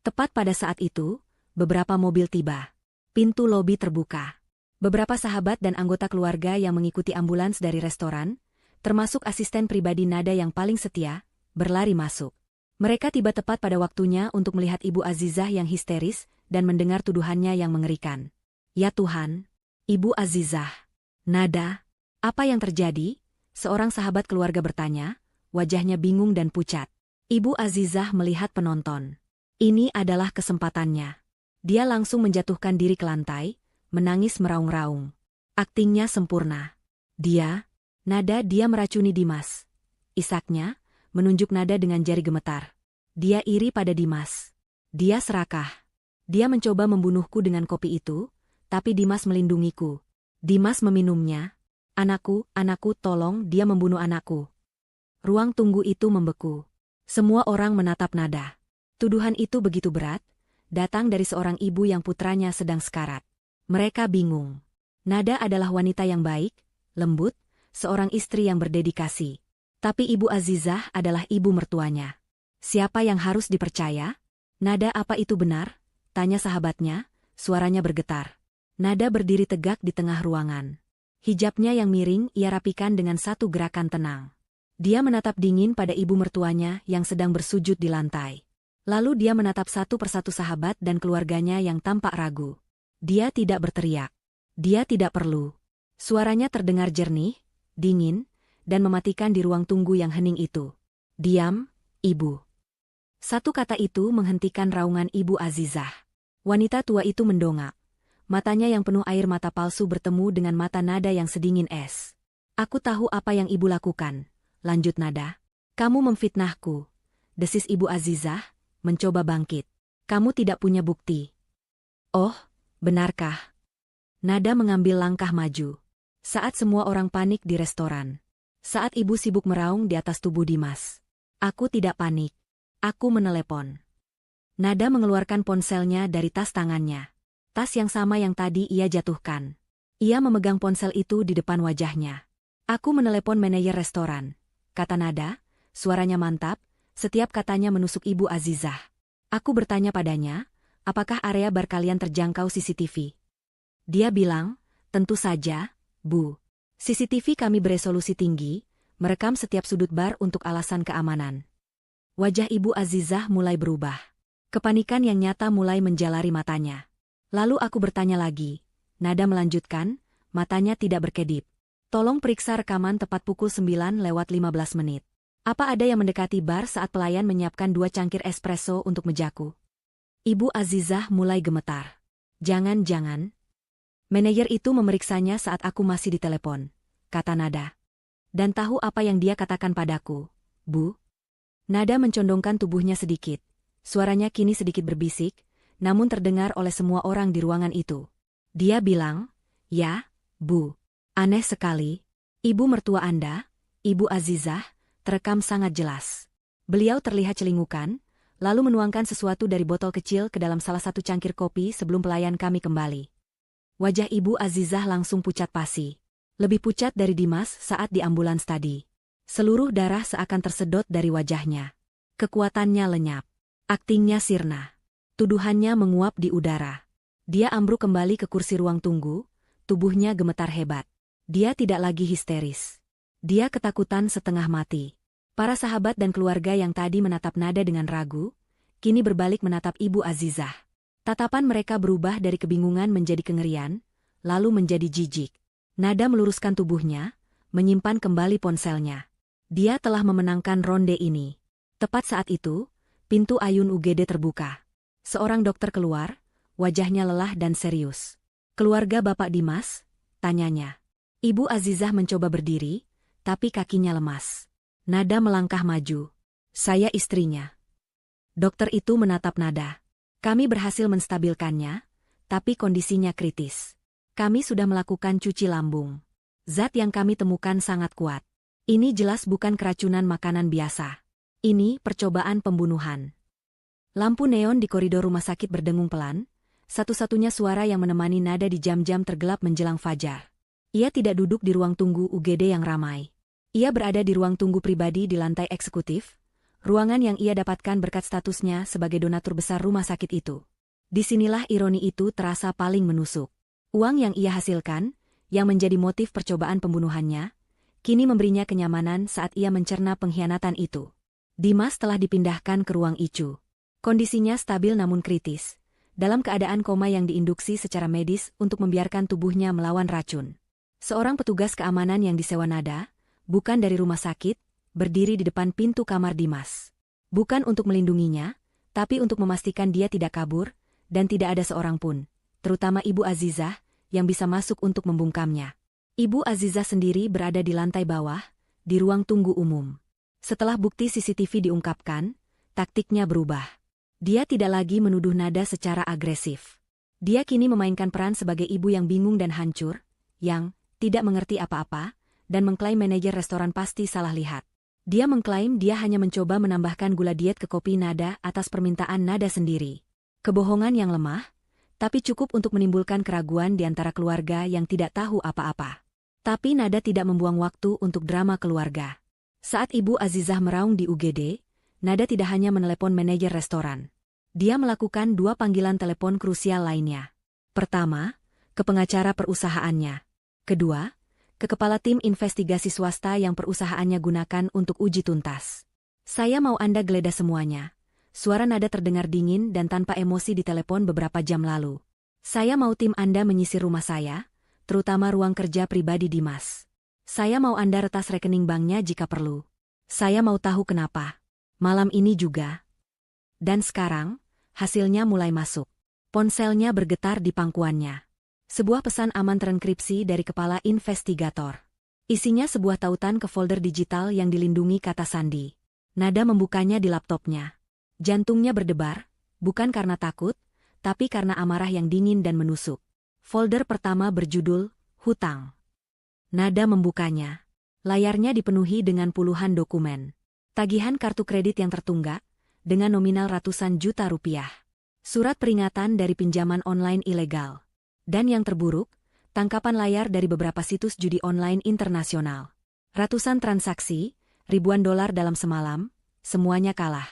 Tepat pada saat itu, beberapa mobil tiba. Pintu lobi terbuka. Beberapa sahabat dan anggota keluarga yang mengikuti ambulans dari restoran, termasuk asisten pribadi Nada yang paling setia, berlari masuk. Mereka tiba tepat pada waktunya untuk melihat Ibu Azizah yang histeris dan mendengar tuduhannya yang mengerikan. "Ya Tuhan, Ibu Azizah." "Nada, apa yang terjadi?" Seorang sahabat keluarga bertanya, wajahnya bingung dan pucat. Ibu Azizah melihat penonton. Ini adalah kesempatannya. Dia langsung menjatuhkan diri ke lantai, menangis meraung-raung. Aktingnya sempurna. Nada dia meracuni Dimas. Isaknya, menunjuk Nada dengan jari gemetar. Dia iri pada Dimas. Dia serakah. Dia mencoba membunuhku dengan kopi itu, tapi Dimas melindungiku. Dimas meminumnya. Anakku, tolong, dia membunuh anakku." Ruang tunggu itu membeku. Semua orang menatap Nada. Tuduhan itu begitu berat, datang dari seorang ibu yang putranya sedang sekarat. Mereka bingung. Nada adalah wanita yang baik, lembut, seorang istri yang berdedikasi. Tapi Ibu Azizah adalah ibu mertuanya. Siapa yang harus dipercaya? Nada, apa itu benar? Tanya sahabatnya, suaranya bergetar. Nada berdiri tegak di tengah ruangan. Hijabnya yang miring ia rapikan dengan satu gerakan tenang. Dia menatap dingin pada ibu mertuanya yang sedang bersujud di lantai. Lalu dia menatap satu persatu sahabat dan keluarganya yang tampak ragu. Dia tidak berteriak. Dia tidak perlu. Suaranya terdengar jernih, dingin, dan mematikan di ruang tunggu yang hening itu. Diam, Ibu. Satu kata itu menghentikan raungan Ibu Azizah. Wanita tua itu mendongak. Matanya yang penuh air mata palsu bertemu dengan mata Nada yang sedingin es. Aku tahu apa yang Ibu lakukan, lanjut Nada. Kamu memfitnahku. Desis Ibu Azizah, mencoba bangkit. Kamu tidak punya bukti. Oh, benarkah? Nada mengambil langkah maju. Saat semua orang panik di restoran. Saat ibu sibuk meraung di atas tubuh Dimas. Aku tidak panik. Aku menelepon. Nada mengeluarkan ponselnya dari tas tangannya. Tas yang sama yang tadi ia jatuhkan. Ia memegang ponsel itu di depan wajahnya. Aku menelepon manajer restoran, kata Nada, suaranya mantap, setiap katanya menusuk Ibu Azizah. Aku bertanya padanya, apakah area bar kalian terjangkau CCTV? Dia bilang, tentu saja, Bu. CCTV kami beresolusi tinggi, merekam setiap sudut bar untuk alasan keamanan. Wajah Ibu Azizah mulai berubah. Kepanikan yang nyata mulai menjalari matanya. Lalu aku bertanya lagi. Nada melanjutkan, matanya tidak berkedip. Tolong periksa rekaman tepat pukul 9:15 menit. Apa ada yang mendekati bar saat pelayan menyiapkan 2 cangkir espresso untuk mejaku? Ibu Azizah mulai gemetar. Jangan-jangan. Manajer itu memeriksanya saat aku masih ditelepon, kata Nada. Dan tahu apa yang dia katakan padaku, Bu? Nada mencondongkan tubuhnya sedikit. Suaranya kini sedikit berbisik, namun terdengar oleh semua orang di ruangan itu. Dia bilang, ya, Bu. Aneh sekali. Ibu mertua Anda, Ibu Azizah, terekam sangat jelas. Beliau terlihat celingukan, lalu menuangkan sesuatu dari botol kecil ke dalam salah satu cangkir kopi sebelum pelayan kami kembali. Wajah Ibu Azizah langsung pucat pasi. Lebih pucat dari Dimas saat di ambulans tadi. Seluruh darah seakan tersedot dari wajahnya. Kekuatannya lenyap. Aktingnya sirna. Tuduhannya menguap di udara. Dia ambruk kembali ke kursi ruang tunggu, tubuhnya gemetar hebat. Dia tidak lagi histeris. Dia ketakutan setengah mati. Para sahabat dan keluarga yang tadi menatap Nada dengan ragu, kini berbalik menatap Ibu Azizah. Tatapan mereka berubah dari kebingungan menjadi kengerian, lalu menjadi jijik. Nada meluruskan tubuhnya, menyimpan kembali ponselnya. Dia telah memenangkan ronde ini. Tepat saat itu, pintu ayun UGD terbuka. Seorang dokter keluar, wajahnya lelah dan serius. Keluarga Bapak Dimas? Tanyanya. Ibu Azizah mencoba berdiri, tapi kakinya lemas. Nada melangkah maju. Saya istrinya. Dokter itu menatap Nada. Kami berhasil menstabilkannya, tapi kondisinya kritis. Kami sudah melakukan cuci lambung. Zat yang kami temukan sangat kuat. Ini jelas bukan keracunan makanan biasa. Ini percobaan pembunuhan. Lampu neon di koridor rumah sakit berdengung pelan, satu-satunya suara yang menemani Nada di jam-jam tergelap menjelang fajar. Ia tidak duduk di ruang tunggu UGD yang ramai. Ia berada di ruang tunggu pribadi di lantai eksekutif, ruangan yang ia dapatkan berkat statusnya sebagai donatur besar rumah sakit itu. Disinilah ironi itu terasa paling menusuk. Uang yang ia hasilkan, yang menjadi motif percobaan pembunuhannya, kini memberinya kenyamanan saat ia mencerna pengkhianatan itu. Dimas telah dipindahkan ke ruang ICU. Kondisinya stabil namun kritis, dalam keadaan koma yang diinduksi secara medis untuk membiarkan tubuhnya melawan racun. Seorang petugas keamanan yang disewa Nada, bukan dari rumah sakit, berdiri di depan pintu kamar Dimas. Bukan untuk melindunginya, tapi untuk memastikan dia tidak kabur, dan tidak ada seorang pun, terutama Ibu Azizah, yang bisa masuk untuk membungkamnya. Ibu Azizah sendiri berada di lantai bawah, di ruang tunggu umum. Setelah bukti CCTV diungkapkan, taktiknya berubah. Dia tidak lagi menuduh Nada secara agresif. Dia kini memainkan peran sebagai ibu yang bingung dan hancur, yang tidak mengerti apa-apa, dan mengklaim manajer restoran pasti salah lihat. Dia mengklaim dia hanya mencoba menambahkan gula diet ke kopi Nada atas permintaan Nada sendiri. Kebohongan yang lemah, tapi cukup untuk menimbulkan keraguan di antara keluarga yang tidak tahu apa-apa. Tapi Nada tidak membuang waktu untuk drama keluarga. Saat Ibu Azizah meraung di UGD, Nada tidak hanya menelepon manajer restoran. Dia melakukan 2 panggilan telepon krusial lainnya. Pertama, ke pengacara perusahaannya. Kedua, ke kepala tim investigasi swasta yang perusahaannya gunakan untuk uji tuntas. Saya mau Anda geledah semuanya. Suara Nada terdengar dingin dan tanpa emosi di telepon beberapa jam lalu. Saya mau tim Anda menyisir rumah saya, terutama ruang kerja pribadi Dimas. Saya mau Anda retas rekening banknya jika perlu. Saya mau tahu kenapa. Malam ini juga. Dan sekarang, hasilnya mulai masuk. Ponselnya bergetar di pangkuannya. Sebuah pesan aman terenkripsi dari kepala investigator. Isinya sebuah tautan ke folder digital yang dilindungi kata sandi. Nada membukanya di laptopnya. Jantungnya berdebar, bukan karena takut, tapi karena amarah yang dingin dan menusuk. Folder pertama berjudul, Hutang. Nada membukanya. Layarnya dipenuhi dengan puluhan dokumen. Tagihan kartu kredit yang tertunggak, dengan nominal ratusan juta rupiah. Surat peringatan dari pinjaman online ilegal. Dan yang terburuk, tangkapan layar dari beberapa situs judi online internasional. Ratusan transaksi, ribuan dolar dalam semalam, semuanya kalah.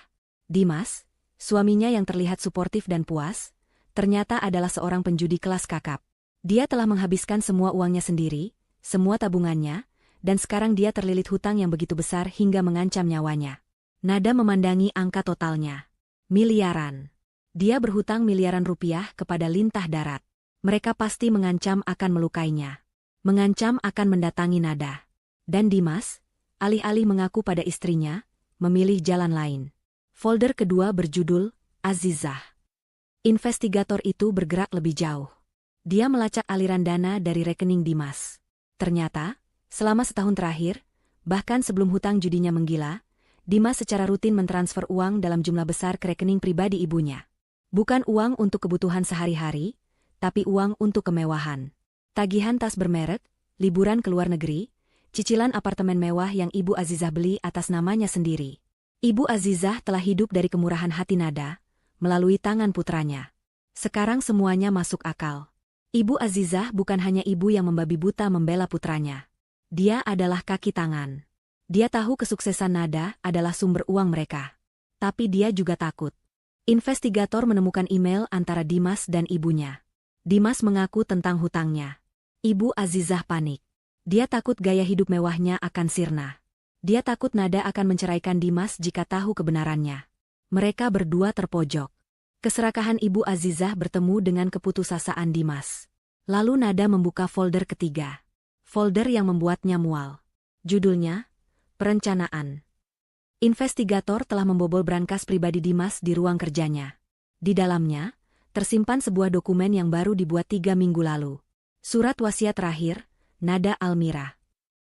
Dimas, suaminya yang terlihat suportif dan puas, ternyata adalah seorang penjudi kelas kakap. Dia telah menghabiskan semua uangnya sendiri, semua tabungannya, dan sekarang dia terlilit hutang yang begitu besar hingga mengancam nyawanya. Nada memandangi angka totalnya. Miliaran. Dia berhutang miliaran rupiah kepada lintah darat. Mereka pasti mengancam akan melukainya. Mengancam akan mendatangi Nada. Dan Dimas, alih-alih mengaku pada istrinya, memilih jalan lain. Folder kedua berjudul, Azizah. Investigator itu bergerak lebih jauh. Dia melacak aliran dana dari rekening Dimas. Ternyata, selama setahun terakhir, bahkan sebelum hutang judinya menggila, Dimas secara rutin mentransfer uang dalam jumlah besar ke rekening pribadi ibunya. Bukan uang untuk kebutuhan sehari-hari, tapi uang untuk kemewahan. Tagihan tas bermerek, liburan ke luar negeri, cicilan apartemen mewah yang Ibu Azizah beli atas namanya sendiri. Ibu Azizah telah hidup dari kemurahan hati Nada, melalui tangan putranya. Sekarang semuanya masuk akal. Ibu Azizah bukan hanya ibu yang membabi buta membela putranya. Dia adalah kaki tangan. Dia tahu kesuksesan Nada adalah sumber uang mereka. Tapi dia juga takut. Investigator menemukan email antara Dimas dan ibunya. Dimas mengaku tentang hutangnya. Ibu Azizah panik. Dia takut gaya hidup mewahnya akan sirna. Dia takut Nada akan menceraikan Dimas jika tahu kebenarannya. Mereka berdua terpojok. Keserakahan Ibu Azizah bertemu dengan keputusasaan Dimas. Lalu Nada membuka folder ketiga. Folder yang membuatnya mual. Judulnya, Perencanaan. Investigator telah membobol brankas pribadi Dimas di ruang kerjanya. Di dalamnya, tersimpan sebuah dokumen yang baru dibuat 3 minggu lalu. Surat wasiat terakhir, Nada Almira.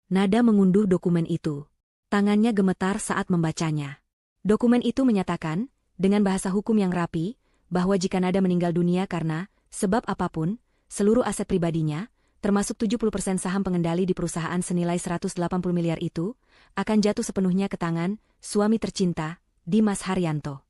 Nada mengunduh dokumen itu. Tangannya gemetar saat membacanya. Dokumen itu menyatakan, dengan bahasa hukum yang rapi, bahwa jika Nada meninggal dunia karena sebab apapun, seluruh aset pribadinya, termasuk 70% saham pengendali di perusahaan senilai 180 miliar itu, akan jatuh sepenuhnya ke tangan suami tercinta, Dimas Haryanto.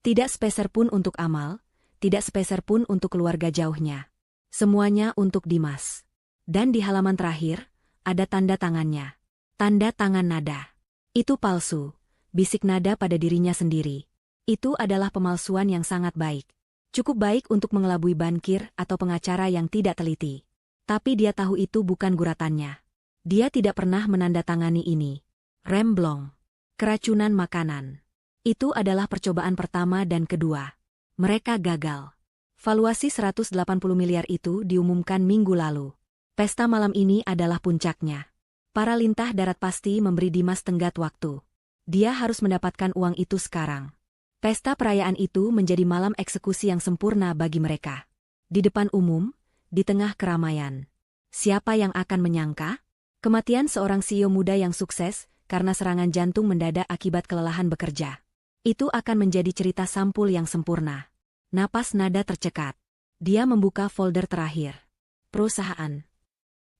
Tidak sepeser pun untuk Amal, tidak sepeser pun untuk keluarga jauhnya. Semuanya untuk Dimas. Dan di halaman terakhir, ada tanda tangannya. Tanda tangan Nada. Itu palsu, bisik Nada pada dirinya sendiri. Itu adalah pemalsuan yang sangat baik. Cukup baik untuk mengelabui bankir atau pengacara yang tidak teliti. Tapi dia tahu itu bukan guratannya. Dia tidak pernah menandatangani ini. Remblong. Keracunan makanan. Itu adalah percobaan pertama dan kedua. Mereka gagal. Valuasi 180 miliar itu diumumkan minggu lalu. Pesta malam ini adalah puncaknya. Para lintah darat pasti memberi Dimas tenggat waktu. Dia harus mendapatkan uang itu sekarang. Pesta perayaan itu menjadi malam eksekusi yang sempurna bagi mereka. Di depan umum, di tengah keramaian. Siapa yang akan menyangka? Kematian seorang CEO muda yang sukses karena serangan jantung mendadak akibat kelelahan bekerja. Itu akan menjadi cerita sampul yang sempurna. Napas Nada tercekat. Dia membuka folder terakhir. Perusahaan.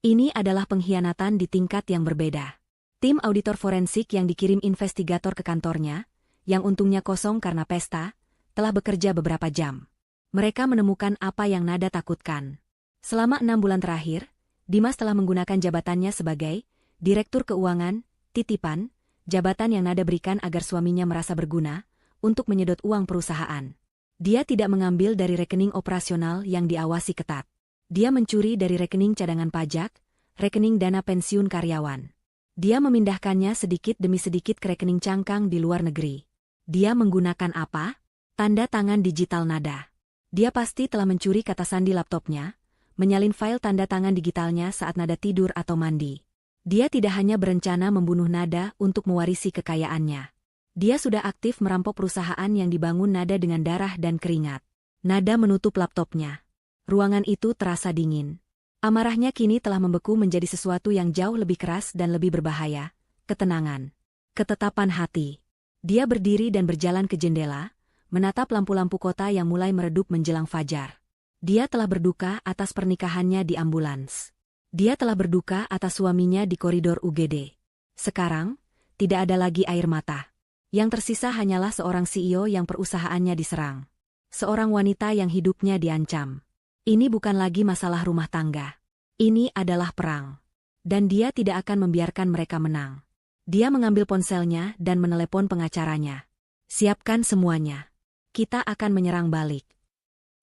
Ini adalah pengkhianatan di tingkat yang berbeda. Tim auditor forensik yang dikirim investigator ke kantornya, yang untungnya kosong karena pesta, telah bekerja beberapa jam. Mereka menemukan apa yang Nada takutkan. Selama 6 bulan terakhir, Dimas telah menggunakan jabatannya sebagai Direktur Keuangan, Titipan, jabatan yang Nada berikan agar suaminya merasa berguna, untuk menyedot uang perusahaan. Dia tidak mengambil dari rekening operasional yang diawasi ketat. Dia mencuri dari rekening cadangan pajak, rekening dana pensiun karyawan. Dia memindahkannya sedikit demi sedikit ke rekening cangkang di luar negeri. Dia menggunakan apa? Tanda tangan digital Nada. Dia pasti telah mencuri kata sandi laptopnya, menyalin file tanda tangan digitalnya saat Nada tidur atau mandi. Dia tidak hanya berencana membunuh Nada untuk mewarisi kekayaannya. Dia sudah aktif merampok perusahaan yang dibangun Nada dengan darah dan keringat. Nada menutup laptopnya. Ruangan itu terasa dingin. Amarahnya kini telah membeku menjadi sesuatu yang jauh lebih keras dan lebih berbahaya. Ketenangan. Ketetapan hati. Dia berdiri dan berjalan ke jendela, menatap lampu-lampu kota yang mulai meredup menjelang fajar. Dia telah berduka atas pernikahannya di ambulans. Dia telah berduka atas suaminya di koridor UGD. Sekarang, tidak ada lagi air mata. Yang tersisa hanyalah seorang CEO yang perusahaannya diserang. Seorang wanita yang hidupnya diancam. Ini bukan lagi masalah rumah tangga. Ini adalah perang. Dan dia tidak akan membiarkan mereka menang. Dia mengambil ponselnya dan menelepon pengacaranya. Siapkan semuanya. Kita akan menyerang balik.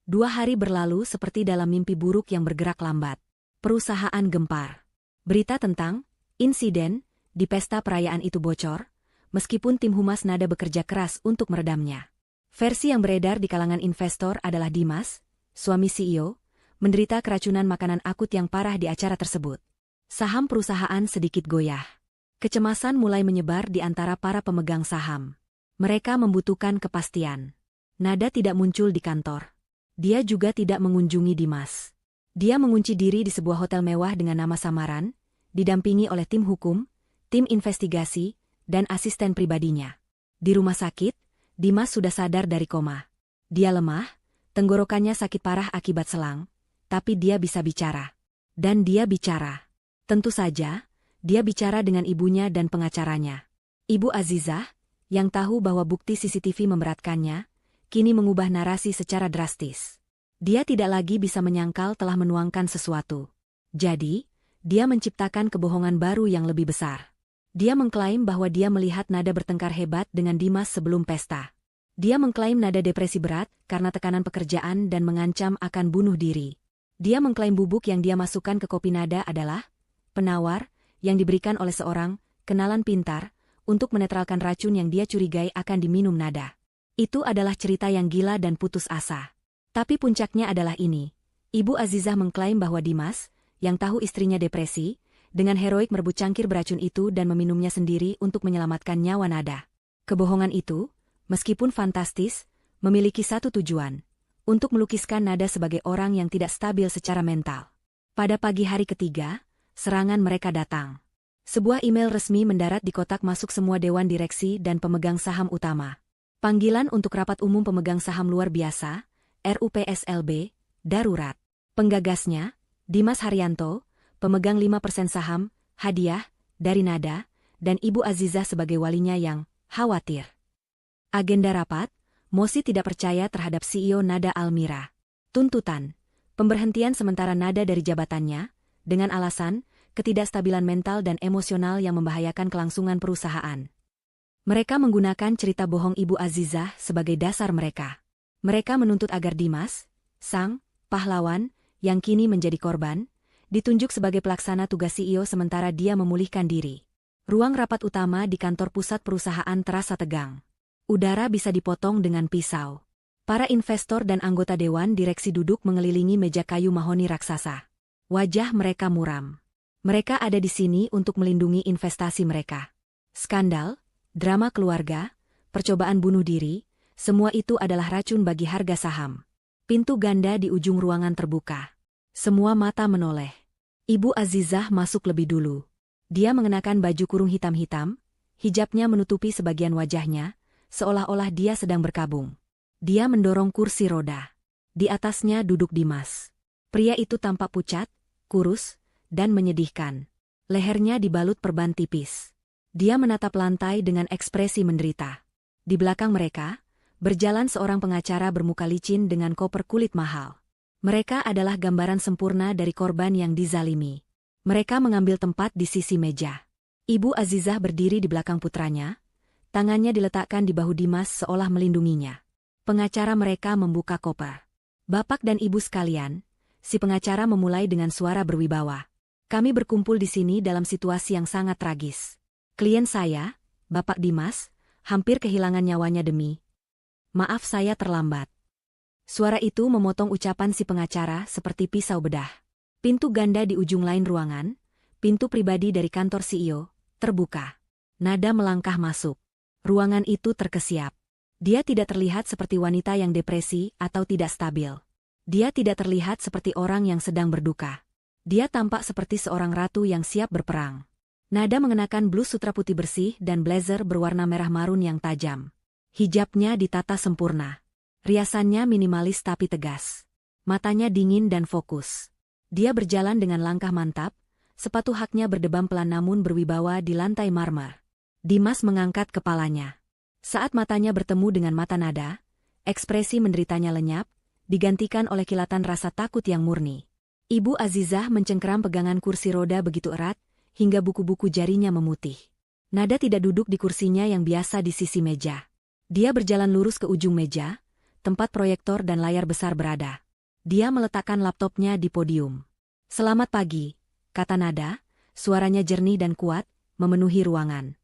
2 hari berlalu seperti dalam mimpi buruk yang bergerak lambat. Perusahaan gempar. Berita tentang insiden di pesta perayaan itu bocor, meskipun tim humas Nada bekerja keras untuk meredamnya. Versi yang beredar di kalangan investor adalah Dimas, suami CEO, menderita keracunan makanan akut yang parah di acara tersebut. Saham perusahaan sedikit goyah. Kecemasan mulai menyebar di antara para pemegang saham. Mereka membutuhkan kepastian. Nada tidak muncul di kantor. Dia juga tidak mengunjungi Dimas. Dia mengunci diri di sebuah hotel mewah dengan nama samaran, didampingi oleh tim hukum, tim investigasi, dan asisten pribadinya. Di rumah sakit, Dimas sudah sadar dari koma. Dia lemah, tenggorokannya sakit parah akibat selang, tapi dia bisa bicara. Dan dia bicara. Tentu saja, dia bicara dengan ibunya dan pengacaranya. Ibu Azizah, yang tahu bahwa bukti CCTV memberatkannya, kini mengubah narasi secara drastis. Dia tidak lagi bisa menyangkal telah menuangkan sesuatu. Jadi, dia menciptakan kebohongan baru yang lebih besar. Dia mengklaim bahwa dia melihat Nada bertengkar hebat dengan Dimas sebelum pesta. Dia mengklaim Nada depresi berat karena tekanan pekerjaan dan mengancam akan bunuh diri. Dia mengklaim bubuk yang dia masukkan ke kopi Nada adalah penawar yang diberikan oleh seorang kenalan pintar untuk menetralkan racun yang dia curigai akan diminum Nada. Itu adalah cerita yang gila dan putus asa. Tapi puncaknya adalah ini. Ibu Azizah mengklaim bahwa Dimas, yang tahu istrinya depresi, dengan heroik merebut cangkir beracun itu dan meminumnya sendiri untuk menyelamatkan nyawa Nada. Kebohongan itu, meskipun fantastis, memiliki satu tujuan, untuk melukiskan Nada sebagai orang yang tidak stabil secara mental. Pada pagi hari ketiga, serangan mereka datang. Sebuah email resmi mendarat di kotak masuk semua dewan direksi dan pemegang saham utama. Panggilan untuk rapat umum pemegang saham luar biasa, RUPSLB, darurat. Penggagasnya, Dimas Haryanto, pemegang 5% saham, hadiah, dari Nada, dan Ibu Azizah sebagai walinya yang khawatir. Agenda rapat, mosi tidak percaya terhadap CEO Nada Almira. Tuntutan, pemberhentian sementara Nada dari jabatannya, dengan alasan ketidakstabilan mental dan emosional yang membahayakan kelangsungan perusahaan. Mereka menggunakan cerita bohong Ibu Azizah sebagai dasar mereka. Mereka menuntut agar Dimas, sang pahlawan, yang kini menjadi korban, ditunjuk sebagai pelaksana tugas CEO sementara dia memulihkan diri. Ruang rapat utama di kantor pusat perusahaan terasa tegang. Udara bisa dipotong dengan pisau. Para investor dan anggota dewan direksi duduk mengelilingi meja kayu mahoni raksasa. Wajah mereka muram. Mereka ada di sini untuk melindungi investasi mereka. Skandal, drama keluarga, percobaan bunuh diri, semua itu adalah racun bagi harga saham. Pintu ganda di ujung ruangan terbuka. Semua mata menoleh. Ibu Azizah masuk lebih dulu. Dia mengenakan baju kurung hitam-hitam, hijabnya menutupi sebagian wajahnya, seolah-olah dia sedang berkabung. Dia mendorong kursi roda. Di atasnya duduk Dimas. Pria itu tampak pucat, kurus, dan menyedihkan. Lehernya dibalut perban tipis. Dia menatap lantai dengan ekspresi menderita. Di belakang mereka, berjalan seorang pengacara bermuka licin dengan koper kulit mahal. Mereka adalah gambaran sempurna dari korban yang dizalimi. Mereka mengambil tempat di sisi meja. Ibu Azizah berdiri di belakang putranya, tangannya diletakkan di bahu Dimas seolah melindunginya. Pengacara mereka membuka koper. Bapak dan ibu sekalian, si pengacara memulai dengan suara berwibawa. Kami berkumpul di sini dalam situasi yang sangat tragis. Klien saya, Bapak Dimas, hampir kehilangan nyawanya demi. Maaf saya terlambat. Suara itu memotong ucapan si pengacara seperti pisau bedah. Pintu ganda di ujung lain ruangan, pintu pribadi dari kantor CEO, terbuka. Nada melangkah masuk. Ruangan itu terkesiap. Dia tidak terlihat seperti wanita yang depresi atau tidak stabil. Dia tidak terlihat seperti orang yang sedang berduka. Dia tampak seperti seorang ratu yang siap berperang. Nada mengenakan blus sutra putih bersih dan blazer berwarna merah marun yang tajam. Hijabnya ditata sempurna. Riasannya minimalis tapi tegas. Matanya dingin dan fokus. Dia berjalan dengan langkah mantap, sepatu haknya berdebam pelan namun berwibawa di lantai marmer. Dimas mengangkat kepalanya. Saat matanya bertemu dengan mata Nada, ekspresi menderitanya lenyap, digantikan oleh kilatan rasa takut yang murni. Ibu Azizah mencengkeram pegangan kursi roda begitu erat, hingga buku-buku jarinya memutih. Nada tidak duduk di kursinya yang biasa di sisi meja. Dia berjalan lurus ke ujung meja, tempat proyektor dan layar besar berada. Dia meletakkan laptopnya di podium. "Selamat pagi," kata Nada, suaranya jernih dan kuat, memenuhi ruangan.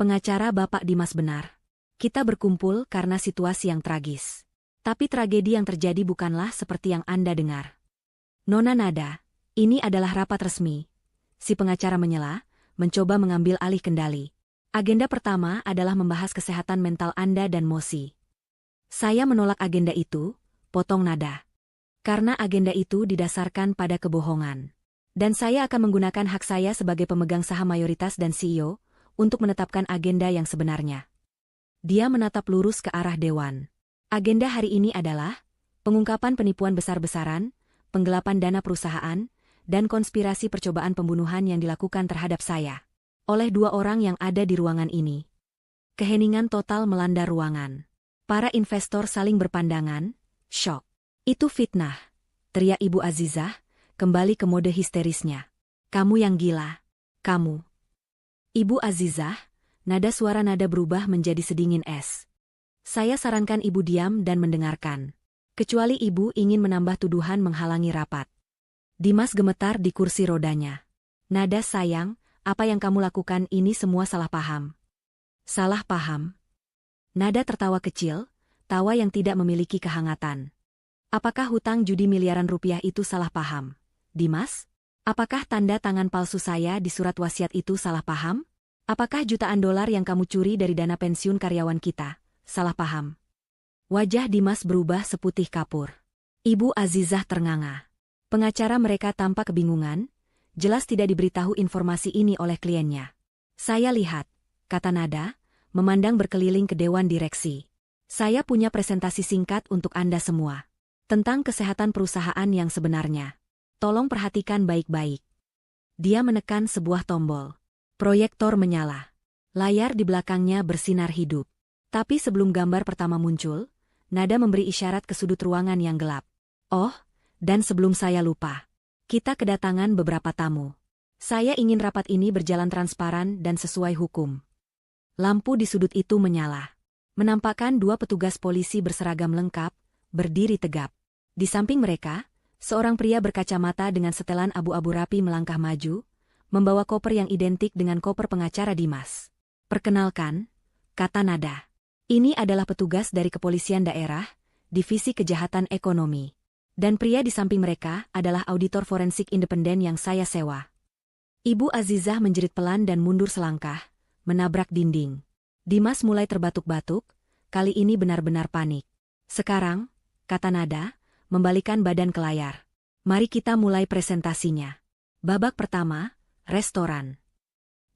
"Pengacara Bapak Dimas benar. Kita berkumpul karena situasi yang tragis. Tapi tragedi yang terjadi bukanlah seperti yang Anda dengar. Nona Nada, ini adalah rapat resmi." Si pengacara menyela, mencoba mengambil alih kendali. "Agenda pertama adalah membahas kesehatan mental Anda dan Mosi." "Saya menolak agenda itu," potong Nada. "Karena agenda itu didasarkan pada kebohongan. Dan saya akan menggunakan hak saya sebagai pemegang saham mayoritas dan CEO untuk menetapkan agenda yang sebenarnya." Dia menatap lurus ke arah dewan. "Agenda hari ini adalah pengungkapan penipuan besar-besaran, penggelapan dana perusahaan, dan konspirasi percobaan pembunuhan yang dilakukan terhadap saya oleh 2 orang yang ada di ruangan ini." Keheningan total melanda ruangan. Para investor saling berpandangan, syok. "Itu fitnah," teriak Ibu Azizah, kembali ke mode histerisnya. "Kamu yang gila. Kamu." "Ibu Azizah," nada suara Nada berubah menjadi sedingin es. "Saya sarankan Ibu diam dan mendengarkan. Kecuali Ibu ingin menambah tuduhan menghalangi rapat." Dimas gemetar di kursi rodanya. "Nada sayang, apa yang kamu lakukan ini semua salah paham." "Salah paham?" Nada tertawa kecil, tawa yang tidak memiliki kehangatan. "Apakah hutang judi miliaran rupiah itu salah paham, Dimas? Apakah tanda tangan palsu saya di surat wasiat itu salah paham? Apakah jutaan dolar yang kamu curi dari dana pensiun karyawan kita salah paham?" Wajah Dimas berubah seputih kapur. Ibu Azizah ternganga. Pengacara mereka tampak kebingungan, jelas tidak diberitahu informasi ini oleh kliennya. "Saya lihat," kata Nada, memandang berkeliling ke dewan direksi. "Saya punya presentasi singkat untuk Anda semua. Tentang kesehatan perusahaan yang sebenarnya. Tolong perhatikan baik-baik." Dia menekan sebuah tombol. Proyektor menyala. Layar di belakangnya bersinar hidup. Tapi sebelum gambar pertama muncul, Nada memberi isyarat ke sudut ruangan yang gelap. "Oh, dan sebelum saya lupa, kita kedatangan beberapa tamu. Saya ingin rapat ini berjalan transparan dan sesuai hukum." Lampu di sudut itu menyala. Menampakkan 2 petugas polisi berseragam lengkap, berdiri tegap. Di samping mereka, seorang pria berkacamata dengan setelan abu-abu rapi melangkah maju, membawa koper yang identik dengan koper pengacara Dimas. "Perkenalkan," kata Nada. "Ini adalah petugas dari Kepolisian Daerah, Divisi Kejahatan Ekonomi. Dan pria di samping mereka adalah auditor forensik independen yang saya sewa." Ibu Azizah menjerit pelan dan mundur selangkah, menabrak dinding. Dimas mulai terbatuk-batuk, kali ini benar-benar panik. "Sekarang," kata Nada, membalikan badan ke layar. "Mari kita mulai presentasinya. Babak pertama, restoran."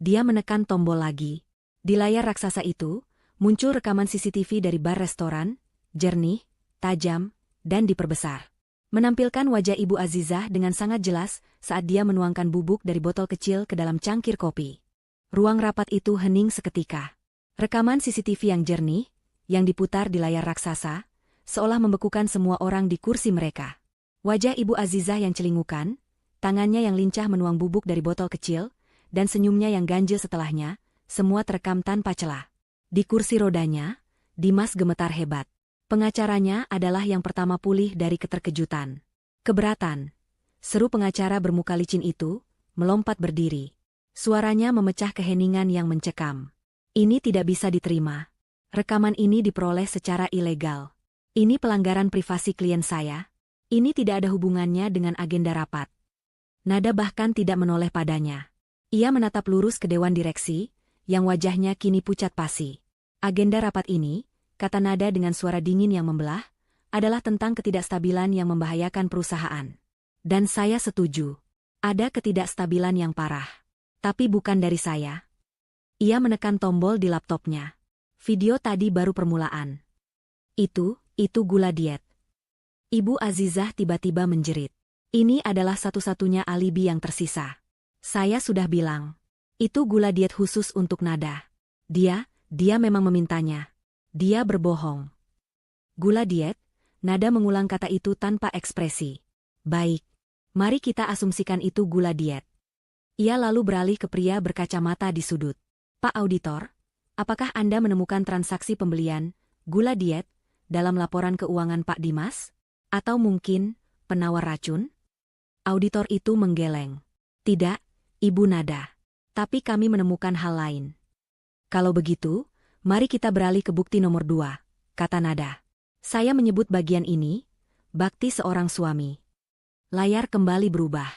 Dia menekan tombol lagi. Di layar raksasa itu, muncul rekaman CCTV dari bar restoran, jernih, tajam, dan diperbesar. Menampilkan wajah Ibu Azizah dengan sangat jelas saat dia menuangkan bubuk dari botol kecil ke dalam cangkir kopi. Ruang rapat itu hening seketika. Rekaman CCTV yang jernih, yang diputar di layar raksasa, seolah membekukan semua orang di kursi mereka. Wajah Ibu Azizah yang celingukan, tangannya yang lincah menuang bubuk dari botol kecil, dan senyumnya yang ganjil setelahnya, semua terekam tanpa celah. Di kursi rodanya, Dimas gemetar hebat. Pengacaranya adalah yang pertama pulih dari keterkejutan. Keberatan. Seru pengacara bermuka licin itu, melompat berdiri. Suaranya memecah keheningan yang mencekam. Ini tidak bisa diterima. Rekaman ini diperoleh secara ilegal. Ini pelanggaran privasi klien saya. Ini tidak ada hubungannya dengan agenda rapat. Nada bahkan tidak menoleh padanya. Ia menatap lurus ke dewan direksi, yang wajahnya kini pucat pasi. Agenda rapat ini, kata Nada dengan suara dingin yang membelah, adalah tentang ketidakstabilan yang membahayakan perusahaan. Dan saya setuju. Ada ketidakstabilan yang parah. Tapi bukan dari saya. Ia menekan tombol di laptopnya. Video tadi baru permulaan. Itu gula diet. Ibu Azizah tiba-tiba menjerit. Ini adalah satu-satunya alibi yang tersisa. Saya sudah bilang. Itu gula diet khusus untuk Nada. Dia memang memintanya. Dia berbohong. Gula diet? Nada mengulang kata itu tanpa ekspresi. Baik. Mari kita asumsikan itu gula diet. Ia lalu beralih ke pria berkacamata di sudut. Pak Auditor, apakah Anda menemukan transaksi pembelian gula diet dalam laporan keuangan Pak Dimas? Atau mungkin penawar racun? Auditor itu menggeleng. Tidak, Ibu Nada. Tapi kami menemukan hal lain. Kalau begitu, mari kita beralih ke bukti nomor 2, kata Nada. Saya menyebut bagian ini, bakti seorang suami. Layar kembali berubah.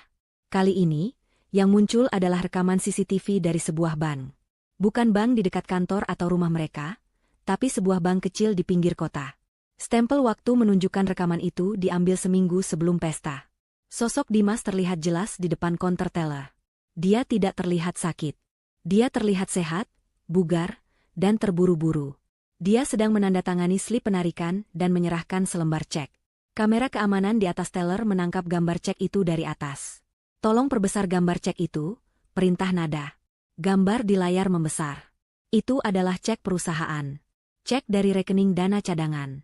Kali ini, yang muncul adalah rekaman CCTV dari sebuah bank. Bukan bank di dekat kantor atau rumah mereka, tapi sebuah bank kecil di pinggir kota. Stempel waktu menunjukkan rekaman itu diambil seminggu sebelum pesta. Sosok Dimas terlihat jelas di depan counter teller. Dia tidak terlihat sakit. Dia terlihat sehat, bugar, dan terburu-buru. Dia sedang menandatangani slip penarikan dan menyerahkan selembar cek. Kamera keamanan di atas teller menangkap gambar cek itu dari atas. Tolong perbesar gambar cek itu, perintah Nada. Gambar di layar membesar. Itu adalah cek perusahaan. Cek dari rekening dana cadangan.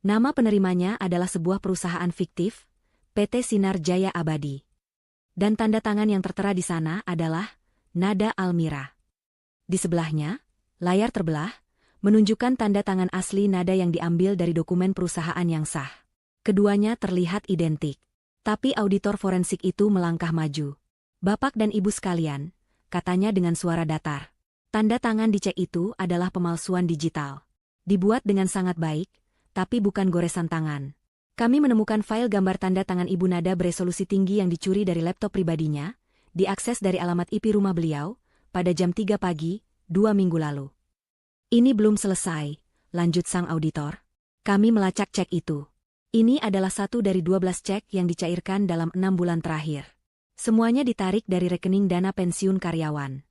Nama penerimanya adalah sebuah perusahaan fiktif, PT Sinar Jaya Abadi. Dan tanda tangan yang tertera di sana adalah Nada Almira. Di sebelahnya, layar terbelah, menunjukkan tanda tangan asli Nada yang diambil dari dokumen perusahaan yang sah. Keduanya terlihat identik. Tapi auditor forensik itu melangkah maju. Bapak dan Ibu sekalian, katanya dengan suara datar. Tanda tangan di cek itu adalah pemalsuan digital. Dibuat dengan sangat baik, tapi bukan goresan tangan. Kami menemukan file gambar tanda tangan Ibu Nada beresolusi tinggi yang dicuri dari laptop pribadinya, diakses dari alamat IP rumah beliau, pada jam 3 pagi, 2 minggu lalu. Ini belum selesai, lanjut sang auditor. Kami melacak cek itu. Ini adalah satu dari 12 cek yang dicairkan dalam 6 bulan terakhir. Semuanya ditarik dari rekening dana pensiun karyawan.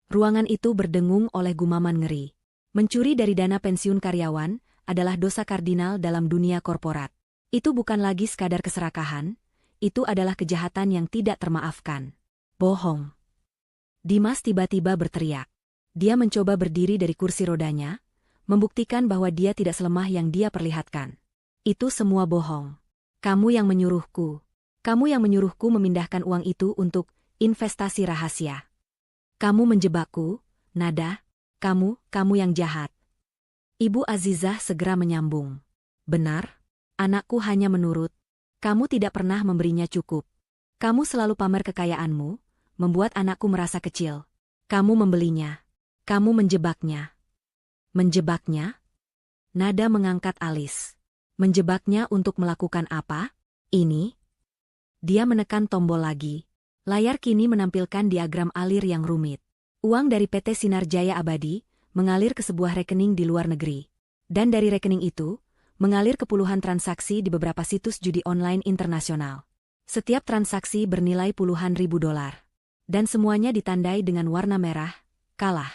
Ruangan itu berdengung oleh gumaman ngeri. Mencuri dari dana pensiun karyawan adalah dosa kardinal dalam dunia korporat. Itu bukan lagi sekadar keserakahan, itu adalah kejahatan yang tidak termaafkan. Bohong. Dimas tiba-tiba berteriak. Dia mencoba berdiri dari kursi rodanya, membuktikan bahwa dia tidak selemah yang dia perlihatkan. Itu semua bohong. Kamu yang menyuruhku. Kamu yang menyuruhku memindahkan uang itu untuk investasi rahasia. Kamu menjebakku, Nada. Kamu yang jahat. Ibu Azizah segera menyambung. Benar, anakku hanya menurut. Kamu tidak pernah memberinya cukup. Kamu selalu pamer kekayaanmu, membuat anakku merasa kecil. Kamu membelinya. Kamu menjebaknya. Menjebaknya? Nada mengangkat alis. Menjebaknya untuk melakukan apa? Ini? Dia menekan tombol lagi. Layar kini menampilkan diagram alir yang rumit. Uang dari PT Sinar Jaya Abadi mengalir ke sebuah rekening di luar negeri. Dan dari rekening itu, mengalir ke puluhan transaksi di beberapa situs judi online internasional. Setiap transaksi bernilai puluhan ribu dolar. Dan semuanya ditandai dengan warna merah, kalah.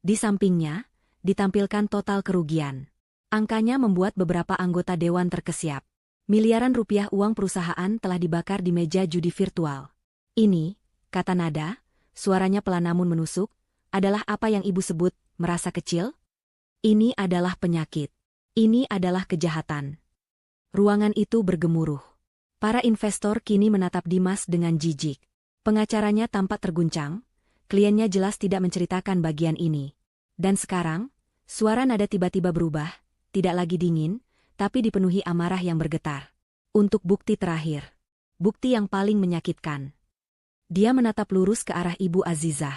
Di sampingnya, ditampilkan total kerugian. Angkanya membuat beberapa anggota dewan terkesiap. Miliaran rupiah uang perusahaan telah dibakar di meja judi virtual. Ini, kata Nada, suaranya pelan namun menusuk, adalah apa yang ibu sebut merasa kecil? Ini adalah penyakit. Ini adalah kejahatan. Ruangan itu bergemuruh. Para investor kini menatap Dimas dengan jijik. Pengacaranya tampak terguncang, kliennya jelas tidak menceritakan bagian ini. Dan sekarang, suara nada tiba-tiba berubah, tidak lagi dingin, tapi dipenuhi amarah yang bergetar. Untuk bukti terakhir. Bukti yang paling menyakitkan. Dia menatap lurus ke arah Ibu Azizah.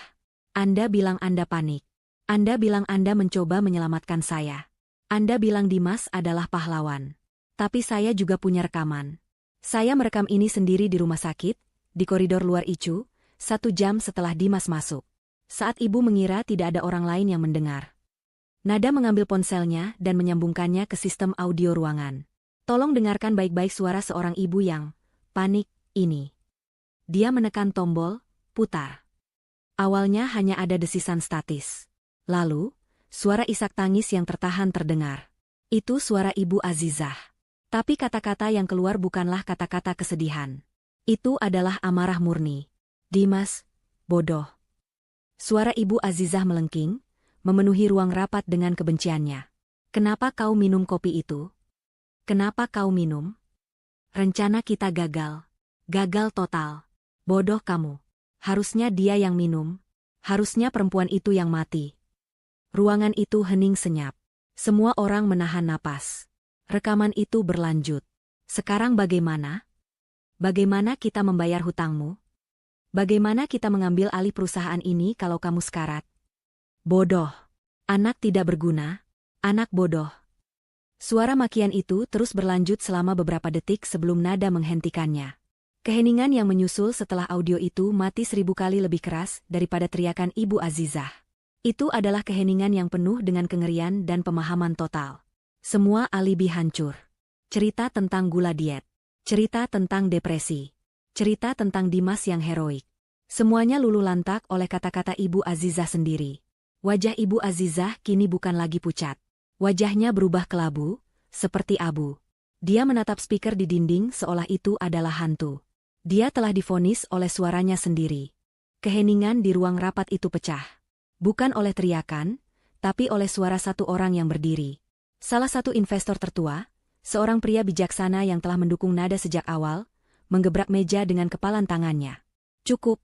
Anda bilang Anda panik. Anda bilang Anda mencoba menyelamatkan saya. Anda bilang Dimas adalah pahlawan. Tapi saya juga punya rekaman. Saya merekam ini sendiri di rumah sakit, di koridor luar ICU, 1 jam setelah Dimas masuk. Saat ibu mengira tidak ada orang lain yang mendengar. Nada mengambil ponselnya dan menyambungkannya ke sistem audio ruangan. Tolong dengarkan baik-baik suara seorang ibu yang panik ini. Dia menekan tombol, putar. Awalnya hanya ada desisan statis. Lalu, suara isak tangis yang tertahan terdengar. Itu suara Ibu Azizah. Tapi kata-kata yang keluar bukanlah kata-kata kesedihan. Itu adalah amarah murni. Dimas, bodoh. Suara Ibu Azizah melengking, memenuhi ruang rapat dengan kebenciannya. Kenapa kau minum kopi itu? Kenapa kau minum? Rencana kita gagal. Gagal total. Bodoh kamu. Harusnya dia yang minum. Harusnya perempuan itu yang mati. Ruangan itu hening senyap. Semua orang menahan napas. Rekaman itu berlanjut. Sekarang bagaimana? Bagaimana kita membayar hutangmu? Bagaimana kita mengambil alih perusahaan ini kalau kamu sekarat? Bodoh. Anak tidak berguna. Anak bodoh. Suara makian itu terus berlanjut selama beberapa detik sebelum nada menghentikannya. Keheningan yang menyusul setelah audio itu mati 1000 kali lebih keras daripada teriakan Ibu Azizah. Itu adalah keheningan yang penuh dengan kengerian dan pemahaman total. Semua alibi hancur. Cerita tentang gula diet. Cerita tentang depresi. Cerita tentang Dimas yang heroik. Semuanya luluh lantak oleh kata-kata Ibu Azizah sendiri. Wajah Ibu Azizah kini bukan lagi pucat. Wajahnya berubah kelabu, seperti abu. Dia menatap speaker di dinding seolah itu adalah hantu. Dia telah divonis oleh suaranya sendiri. Keheningan di ruang rapat itu pecah. Bukan oleh teriakan, tapi oleh suara satu orang yang berdiri. Salah satu investor tertua, seorang pria bijaksana yang telah mendukung nada sejak awal, menggebrak meja dengan kepalan tangannya. Cukup.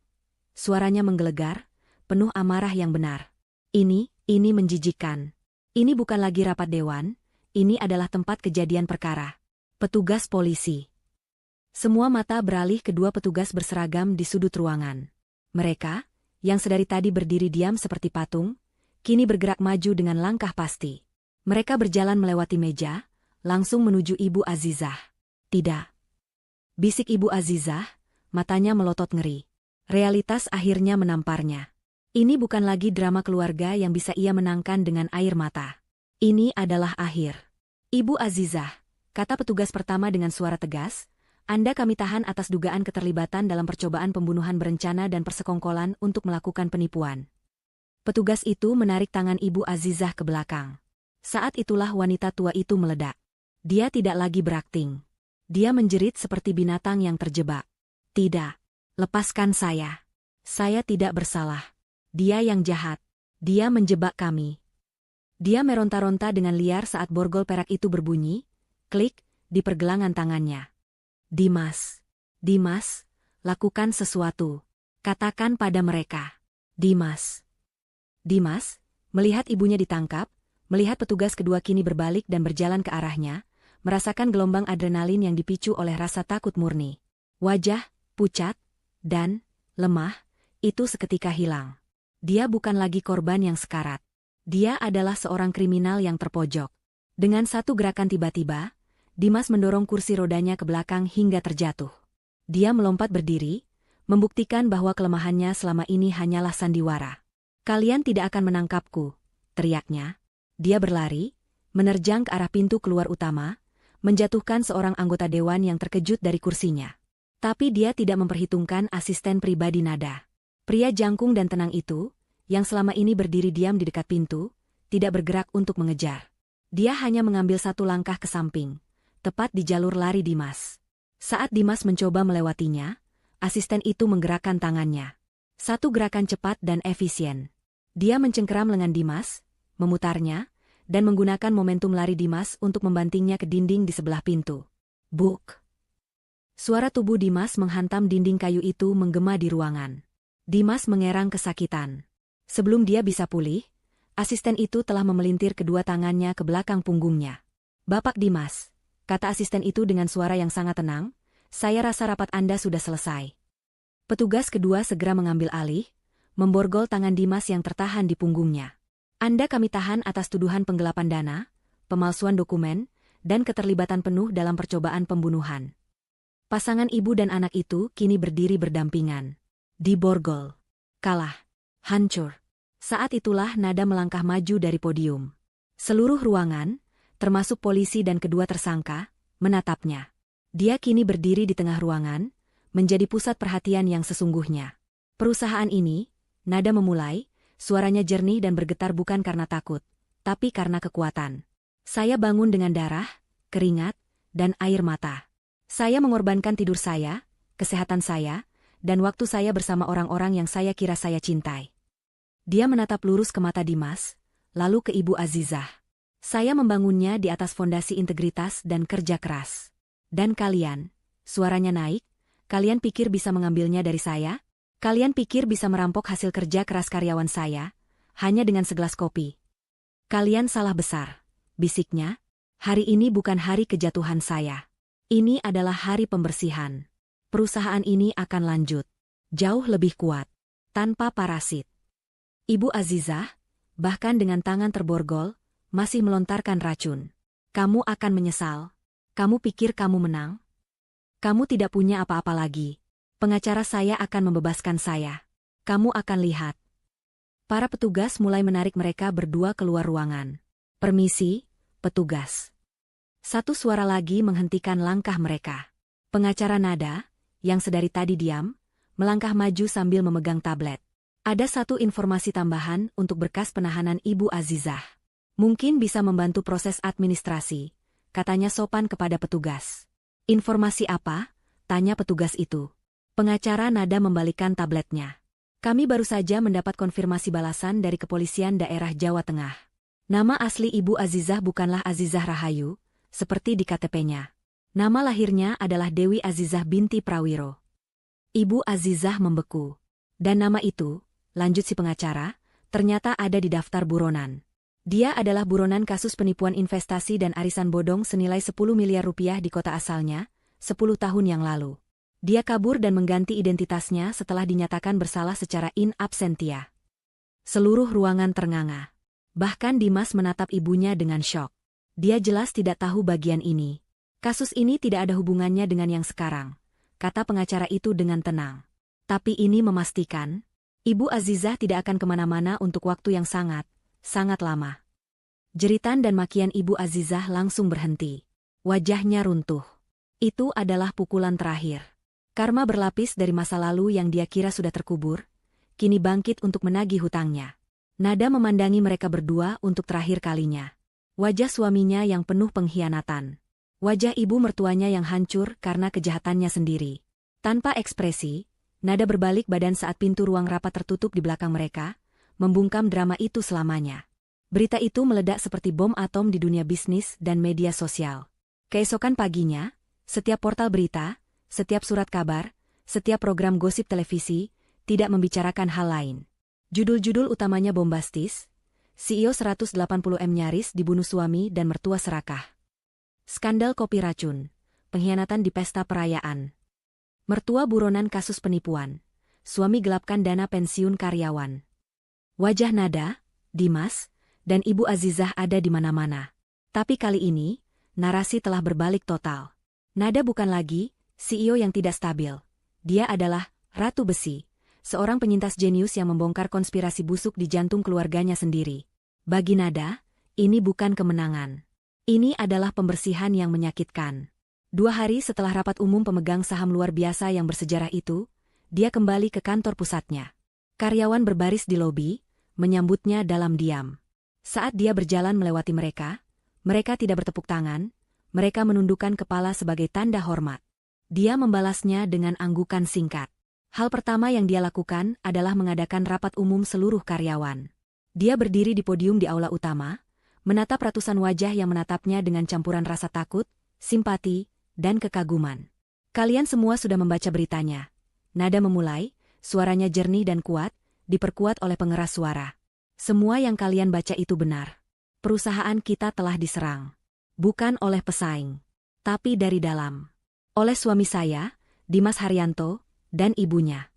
Suaranya menggelegar, penuh amarah yang benar. Ini menjijikkan. Ini bukan lagi rapat dewan, ini adalah tempat kejadian perkara. Petugas polisi. Semua mata beralih ke 2 petugas berseragam di sudut ruangan. Mereka, yang sedari tadi berdiri diam seperti patung, kini bergerak maju dengan langkah pasti. Mereka berjalan melewati meja, langsung menuju Ibu Azizah. Tidak. Bisik Ibu Azizah, matanya melotot ngeri. Realitas akhirnya menamparnya. Ini bukan lagi drama keluarga yang bisa ia menangkan dengan air mata. Ini adalah akhir. Ibu Azizah, kata petugas pertama dengan suara tegas, Anda kami tahan atas dugaan keterlibatan dalam percobaan pembunuhan berencana dan persekongkolan untuk melakukan penipuan. Petugas itu menarik tangan Ibu Azizah ke belakang. Saat itulah wanita tua itu meledak. Dia tidak lagi berakting. Dia menjerit seperti binatang yang terjebak. Tidak. Lepaskan saya. Saya tidak bersalah. Dia yang jahat. Dia menjebak kami. Dia meronta-ronta dengan liar saat borgol perak itu berbunyi, klik, di pergelangan tangannya. Dimas. Dimas, lakukan sesuatu. Katakan pada mereka. Dimas. Dimas, melihat ibunya ditangkap, melihat petugas kedua kini berbalik dan berjalan ke arahnya, merasakan gelombang adrenalin yang dipicu oleh rasa takut murni. Wajah, pucat, dan lemah, itu seketika hilang. Dia bukan lagi korban yang sekarat. Dia adalah seorang kriminal yang terpojok. Dengan satu gerakan tiba-tiba, Dimas mendorong kursi rodanya ke belakang hingga terjatuh. Dia melompat berdiri, membuktikan bahwa kelemahannya selama ini hanyalah sandiwara. Kalian tidak akan menangkapku, teriaknya. Dia berlari, menerjang ke arah pintu keluar utama, menjatuhkan seorang anggota dewan yang terkejut dari kursinya. Tapi dia tidak memperhitungkan asisten pribadi nada. Pria jangkung dan tenang itu, yang selama ini berdiri diam di dekat pintu, tidak bergerak untuk mengejar. Dia hanya mengambil satu langkah ke samping, tepat di jalur lari Dimas. Saat Dimas mencoba melewatinya, asisten itu menggerakkan tangannya. Satu gerakan cepat dan efisien. Dia mencengkeram lengan Dimas, memutarnya, dan menggunakan momentum lari Dimas untuk membantingnya ke dinding di sebelah pintu. Buk! Suara tubuh Dimas menghantam dinding kayu itu menggema di ruangan. Dimas mengerang kesakitan. Sebelum dia bisa pulih, asisten itu telah memelintir kedua tangannya ke belakang punggungnya. "Bapak Dimas," kata asisten itu dengan suara yang sangat tenang, "saya rasa rapat Anda sudah selesai." Petugas kedua segera mengambil alih, memborgol tangan Dimas yang tertahan di punggungnya. "Anda kami tahan atas tuduhan penggelapan dana, pemalsuan dokumen, dan keterlibatan penuh dalam percobaan pembunuhan." Pasangan ibu dan anak itu kini berdiri berdampingan. Diborgol. Kalah. Hancur. Saat itulah Nada melangkah maju dari podium. Seluruh ruangan, termasuk polisi dan kedua tersangka, menatapnya. Dia kini berdiri di tengah ruangan, menjadi pusat perhatian yang sesungguhnya. "Perusahaan ini," Nada memulai, suaranya jernih dan bergetar bukan karena takut, tapi karena kekuatan. "Saya bangun dengan darah, keringat, dan air mata. Saya mengorbankan tidur saya, kesehatan saya, dan waktu saya bersama orang-orang yang saya kira saya cintai." Dia menatap lurus ke mata Dimas, lalu ke Ibu Azizah. "Saya membangunnya di atas fondasi integritas dan kerja keras. Dan kalian," suaranya naik, "kalian pikir bisa mengambilnya dari saya? Kalian pikir bisa merampok hasil kerja keras karyawan saya, hanya dengan segelas kopi? Kalian salah besar," bisiknya. "Hari ini bukan hari kejatuhan saya. Ini adalah hari pembersihan. Perusahaan ini akan lanjut. Jauh lebih kuat. Tanpa parasit." Ibu Azizah, bahkan dengan tangan terborgol, masih melontarkan racun. "Kamu akan menyesal. Kamu pikir kamu menang? Kamu tidak punya apa-apa lagi. Pengacara saya akan membebaskan saya. Kamu akan lihat." Para petugas mulai menarik mereka berdua keluar ruangan. "Permisi, petugas." Satu suara lagi menghentikan langkah mereka. Pengacara Nada, yang sedari tadi diam, melangkah maju sambil memegang tablet. "Ada satu informasi tambahan untuk berkas penahanan Ibu Azizah. Mungkin bisa membantu proses administrasi," katanya sopan kepada petugas. "Informasi apa?" tanya petugas itu. Pengacara Nada membalikkan tabletnya. "Kami baru saja mendapat konfirmasi balasan dari Kepolisian Daerah Jawa Tengah. Nama asli Ibu Azizah bukanlah Azizah Rahayu, seperti di KTP-nya. Nama lahirnya adalah Dewi Azizah binti Prawiro." Ibu Azizah membeku. "Dan nama itu," lanjut si pengacara, "ternyata ada di daftar buronan. Dia adalah buronan kasus penipuan investasi dan arisan bodong senilai 10 miliar rupiah di kota asalnya, 10 tahun yang lalu. Dia kabur dan mengganti identitasnya setelah dinyatakan bersalah secara in absentia." Seluruh ruangan ternganga. Bahkan Dimas menatap ibunya dengan syok. Dia jelas tidak tahu bagian ini. "Kasus ini tidak ada hubungannya dengan yang sekarang," kata pengacara itu dengan tenang. "Tapi ini memastikan, Ibu Azizah tidak akan kemana-mana untuk waktu yang sangat, sangat lama." Jeritan dan makian Ibu Azizah langsung berhenti. Wajahnya runtuh. Itu adalah pukulan terakhir. Karma berlapis dari masa lalu yang dia kira sudah terkubur, kini bangkit untuk menagih hutangnya. Nada memandangi mereka berdua untuk terakhir kalinya. Wajah suaminya yang penuh pengkhianatan. Wajah ibu mertuanya yang hancur karena kejahatannya sendiri. Tanpa ekspresi, Nada berbalik badan saat pintu ruang rapat tertutup di belakang mereka, membungkam drama itu selamanya. Berita itu meledak seperti bom atom di dunia bisnis dan media sosial. Keesokan paginya, setiap portal berita, setiap surat kabar, setiap program gosip televisi, tidak membicarakan hal lain. Judul-judul utamanya bombastis, CEO 180M nyaris dibunuh suami dan mertua serakah. Skandal kopi racun, pengkhianatan di pesta perayaan. Mertua buronan kasus penipuan, suami gelapkan dana pensiun karyawan. Wajah Nada, Dimas, dan Ibu Azizah ada di mana-mana. Tapi kali ini, narasi telah berbalik total. Nada bukan lagi CEO yang tidak stabil. Dia adalah Ratu Besi, seorang penyintas jenius yang membongkar konspirasi busuk di jantung keluarganya sendiri. Bagi Nada, ini bukan kemenangan. Ini adalah pembersihan yang menyakitkan. 2 hari setelah rapat umum pemegang saham luar biasa yang bersejarah itu, dia kembali ke kantor pusatnya. Karyawan berbaris di lobi, menyambutnya dalam diam. Saat dia berjalan melewati mereka tidak bertepuk tangan, mereka menundukkan kepala sebagai tanda hormat. Dia membalasnya dengan anggukan singkat. Hal pertama yang dia lakukan adalah mengadakan rapat umum seluruh karyawan. Dia berdiri di podium di aula utama, menatap ratusan wajah yang menatapnya dengan campuran rasa takut, simpati, dan kekaguman. "Kalian semua sudah membaca beritanya," Nada memulai, Suaranya jernih dan kuat, diperkuat oleh pengeras suara. Semua yang kalian baca itu benar. Perusahaan kita telah diserang. Bukan oleh pesaing, tapi dari dalam. Oleh suami saya, Dimas Haryanto, dan ibunya.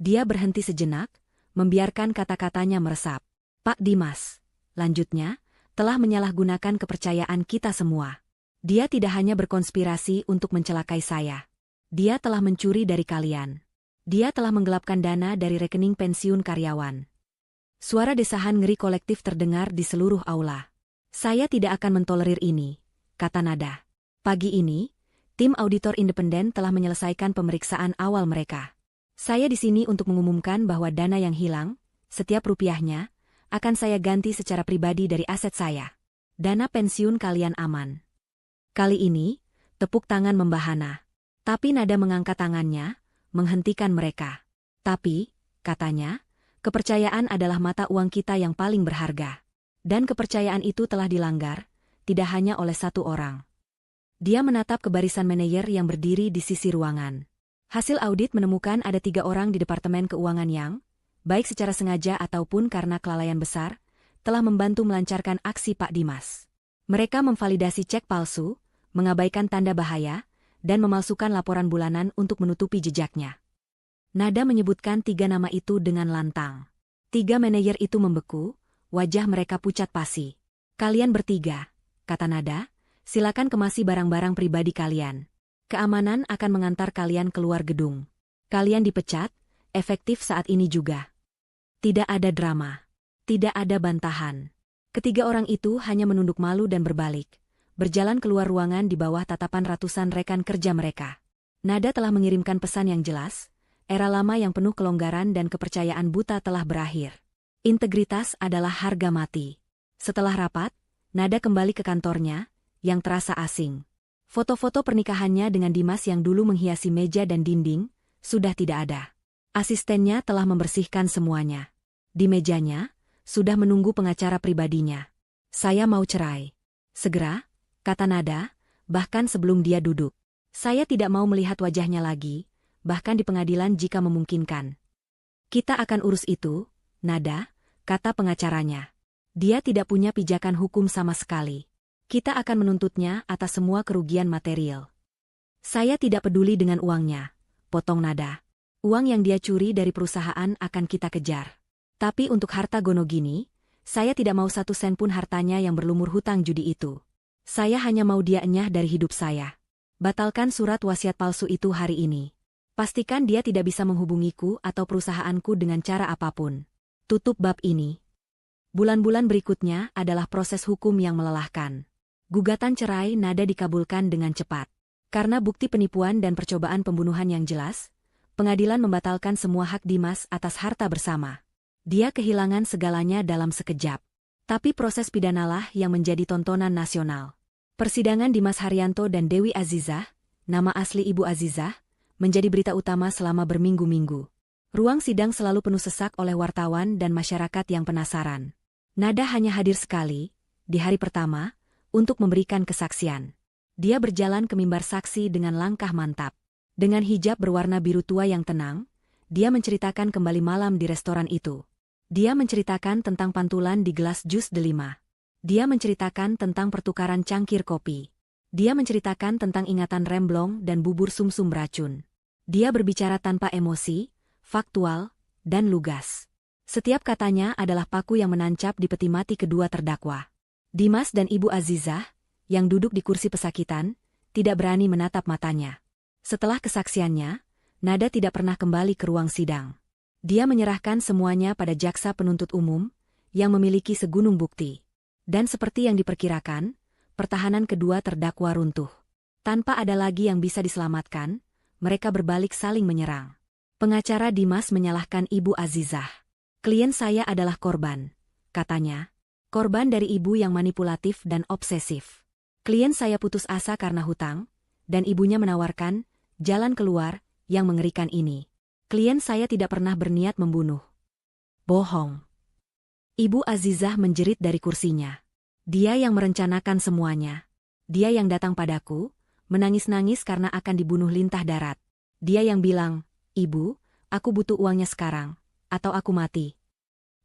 Dia berhenti sejenak, membiarkan kata-katanya meresap. Pak Dimas, lanjutnya, telah menyalahgunakan kepercayaan kita semua. Dia tidak hanya berkonspirasi untuk mencelakai saya. Dia telah mencuri dari kalian. Dia telah menggelapkan dana dari rekening pensiun karyawan. Suara desahan ngeri kolektif terdengar di seluruh aula. Saya tidak akan mentolerir ini, kata Nada. Pagi ini, tim auditor independen telah menyelesaikan pemeriksaan awal mereka. Saya di sini untuk mengumumkan bahwa dana yang hilang, setiap rupiahnya, akan saya ganti secara pribadi dari aset saya. Dana pensiun kalian aman. Kali ini, tepuk tangan membahana. Tapi Nada mengangkat tangannya, menghentikan mereka. Tapi, katanya, kepercayaan adalah mata uang kita yang paling berharga. Dan kepercayaan itu telah dilanggar, tidak hanya oleh satu orang. Dia menatap ke barisan manajer yang berdiri di sisi ruangan. Hasil audit menemukan ada 3 orang di Departemen Keuangan yang, baik secara sengaja ataupun karena kelalaian besar, telah membantu melancarkan aksi Pak Dimas. Mereka memvalidasi cek palsu, mengabaikan tanda bahaya, dan memalsukan laporan bulanan untuk menutupi jejaknya. Nada menyebutkan 3 nama itu dengan lantang. 3 manajer itu membeku, wajah mereka pucat pasi. Kalian bertiga, kata Nada, silakan kemasi barang-barang pribadi kalian. Keamanan akan mengantar kalian keluar gedung. Kalian dipecat, efektif saat ini juga. Tidak ada drama. Tidak ada bantahan. Ketiga orang itu hanya menunduk malu dan berbalik, berjalan keluar ruangan di bawah tatapan ratusan rekan kerja mereka. Nada telah mengirimkan pesan yang jelas, era lama yang penuh kelonggaran dan kepercayaan buta telah berakhir. Integritas adalah harga mati. Setelah rapat, Nada kembali ke kantornya, yang terasa asing. Foto-foto pernikahannya dengan Dimas yang dulu menghiasi meja dan dinding, sudah tidak ada. Asistennya telah membersihkan semuanya. Di mejanya, sudah menunggu pengacara pribadinya. Saya mau cerai. Segera, kata Nada, bahkan sebelum dia duduk. Saya tidak mau melihat wajahnya lagi, bahkan di pengadilan jika memungkinkan. Kita akan urus itu, Nada, kata pengacaranya. Dia tidak punya pijakan hukum sama sekali. Kita akan menuntutnya atas semua kerugian material. Saya tidak peduli dengan uangnya, potong Nada. Uang yang dia curi dari perusahaan akan kita kejar. Tapi untuk harta Gonogini, saya tidak mau 1 sen pun hartanya yang berlumur hutang judi itu. Saya hanya mau dia enyah dari hidup saya. Batalkan surat wasiat palsu itu hari ini. Pastikan dia tidak bisa menghubungiku atau perusahaanku dengan cara apapun. Tutup bab ini. Bulan-bulan berikutnya adalah proses hukum yang melelahkan. Gugatan cerai Nada dikabulkan dengan cepat. Karena bukti penipuan dan percobaan pembunuhan yang jelas, pengadilan membatalkan semua hak Dimas atas harta bersama. Dia kehilangan segalanya dalam sekejap. Tapi proses pidanalah yang menjadi tontonan nasional. Persidangan Dimas Haryanto dan Dewi Azizah, nama asli Ibu Azizah, menjadi berita utama selama berminggu-minggu. Ruang sidang selalu penuh sesak oleh wartawan dan masyarakat yang penasaran. Nada hanya hadir sekali, di hari pertama, untuk memberikan kesaksian. Dia berjalan ke mimbar saksi dengan langkah mantap. Dengan hijab berwarna biru tua yang tenang, dia menceritakan kembali malam di restoran itu. Dia menceritakan tentang pantulan di gelas jus delima. Dia menceritakan tentang pertukaran cangkir kopi. Dia menceritakan tentang ingatan remblong dan bubur sumsum beracun. Dia berbicara tanpa emosi, faktual, dan lugas. Setiap katanya adalah paku yang menancap di peti mati kedua terdakwa. Dimas dan Ibu Azizah, yang duduk di kursi pesakitan, tidak berani menatap matanya. Setelah kesaksiannya, Nada tidak pernah kembali ke ruang sidang. Dia menyerahkan semuanya pada jaksa penuntut umum, yang memiliki segunung bukti. Dan seperti yang diperkirakan, pertahanan kedua terdakwa runtuh. Tanpa ada lagi yang bisa diselamatkan, mereka berbalik saling menyerang. Pengacara Dimas menyalahkan Ibu Azizah. Klien saya adalah korban, katanya. Korban dari ibu yang manipulatif dan obsesif. Klien saya putus asa karena hutang, dan ibunya menawarkan jalan keluar yang mengerikan ini. Klien saya tidak pernah berniat membunuh. Bohong. Ibu Azizah menjerit dari kursinya. Dia yang merencanakan semuanya. Dia yang datang padaku, menangis-nangis karena akan dibunuh lintah darat. Dia yang bilang, Ibu, Aku butuh uangnya sekarang, atau aku mati.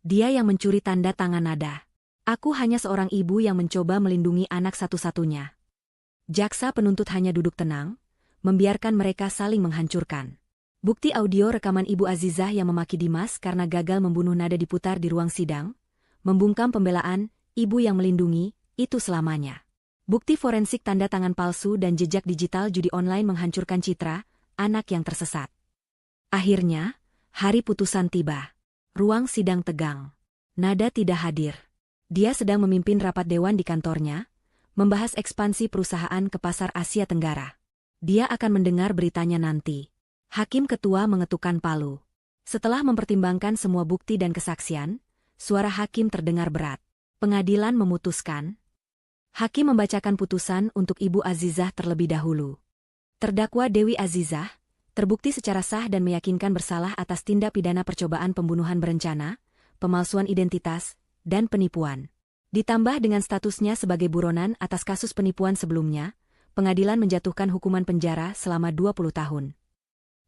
Dia yang mencuri tanda tangan Nada. Aku hanya seorang ibu yang mencoba melindungi anak satu-satunya. Jaksa penuntut hanya duduk tenang, membiarkan mereka saling menghancurkan. Bukti audio rekaman Ibu Azizah yang memaki Dimas karena gagal membunuh Nada diputar di ruang sidang, membungkam pembelaan, ibu yang melindungi, itu selamanya. Bukti forensik tanda tangan palsu dan jejak digital judi online menghancurkan citra, anak yang tersesat. Akhirnya, hari putusan tiba. Ruang sidang tegang. Nada tidak hadir. Dia sedang memimpin rapat dewan di kantornya, membahas ekspansi perusahaan ke pasar Asia Tenggara. Dia akan mendengar beritanya nanti. Hakim ketua mengetukkan palu. Setelah mempertimbangkan semua bukti dan kesaksian, suara hakim terdengar berat. Pengadilan memutuskan. Hakim membacakan putusan untuk Ibu Azizah terlebih dahulu. Terdakwa Dewi Azizah terbukti secara sah dan meyakinkan bersalah atas tindak pidana percobaan pembunuhan berencana, pemalsuan identitas, dan penipuan. Ditambah dengan statusnya sebagai buronan atas kasus penipuan sebelumnya, pengadilan menjatuhkan hukuman penjara selama 20 tahun.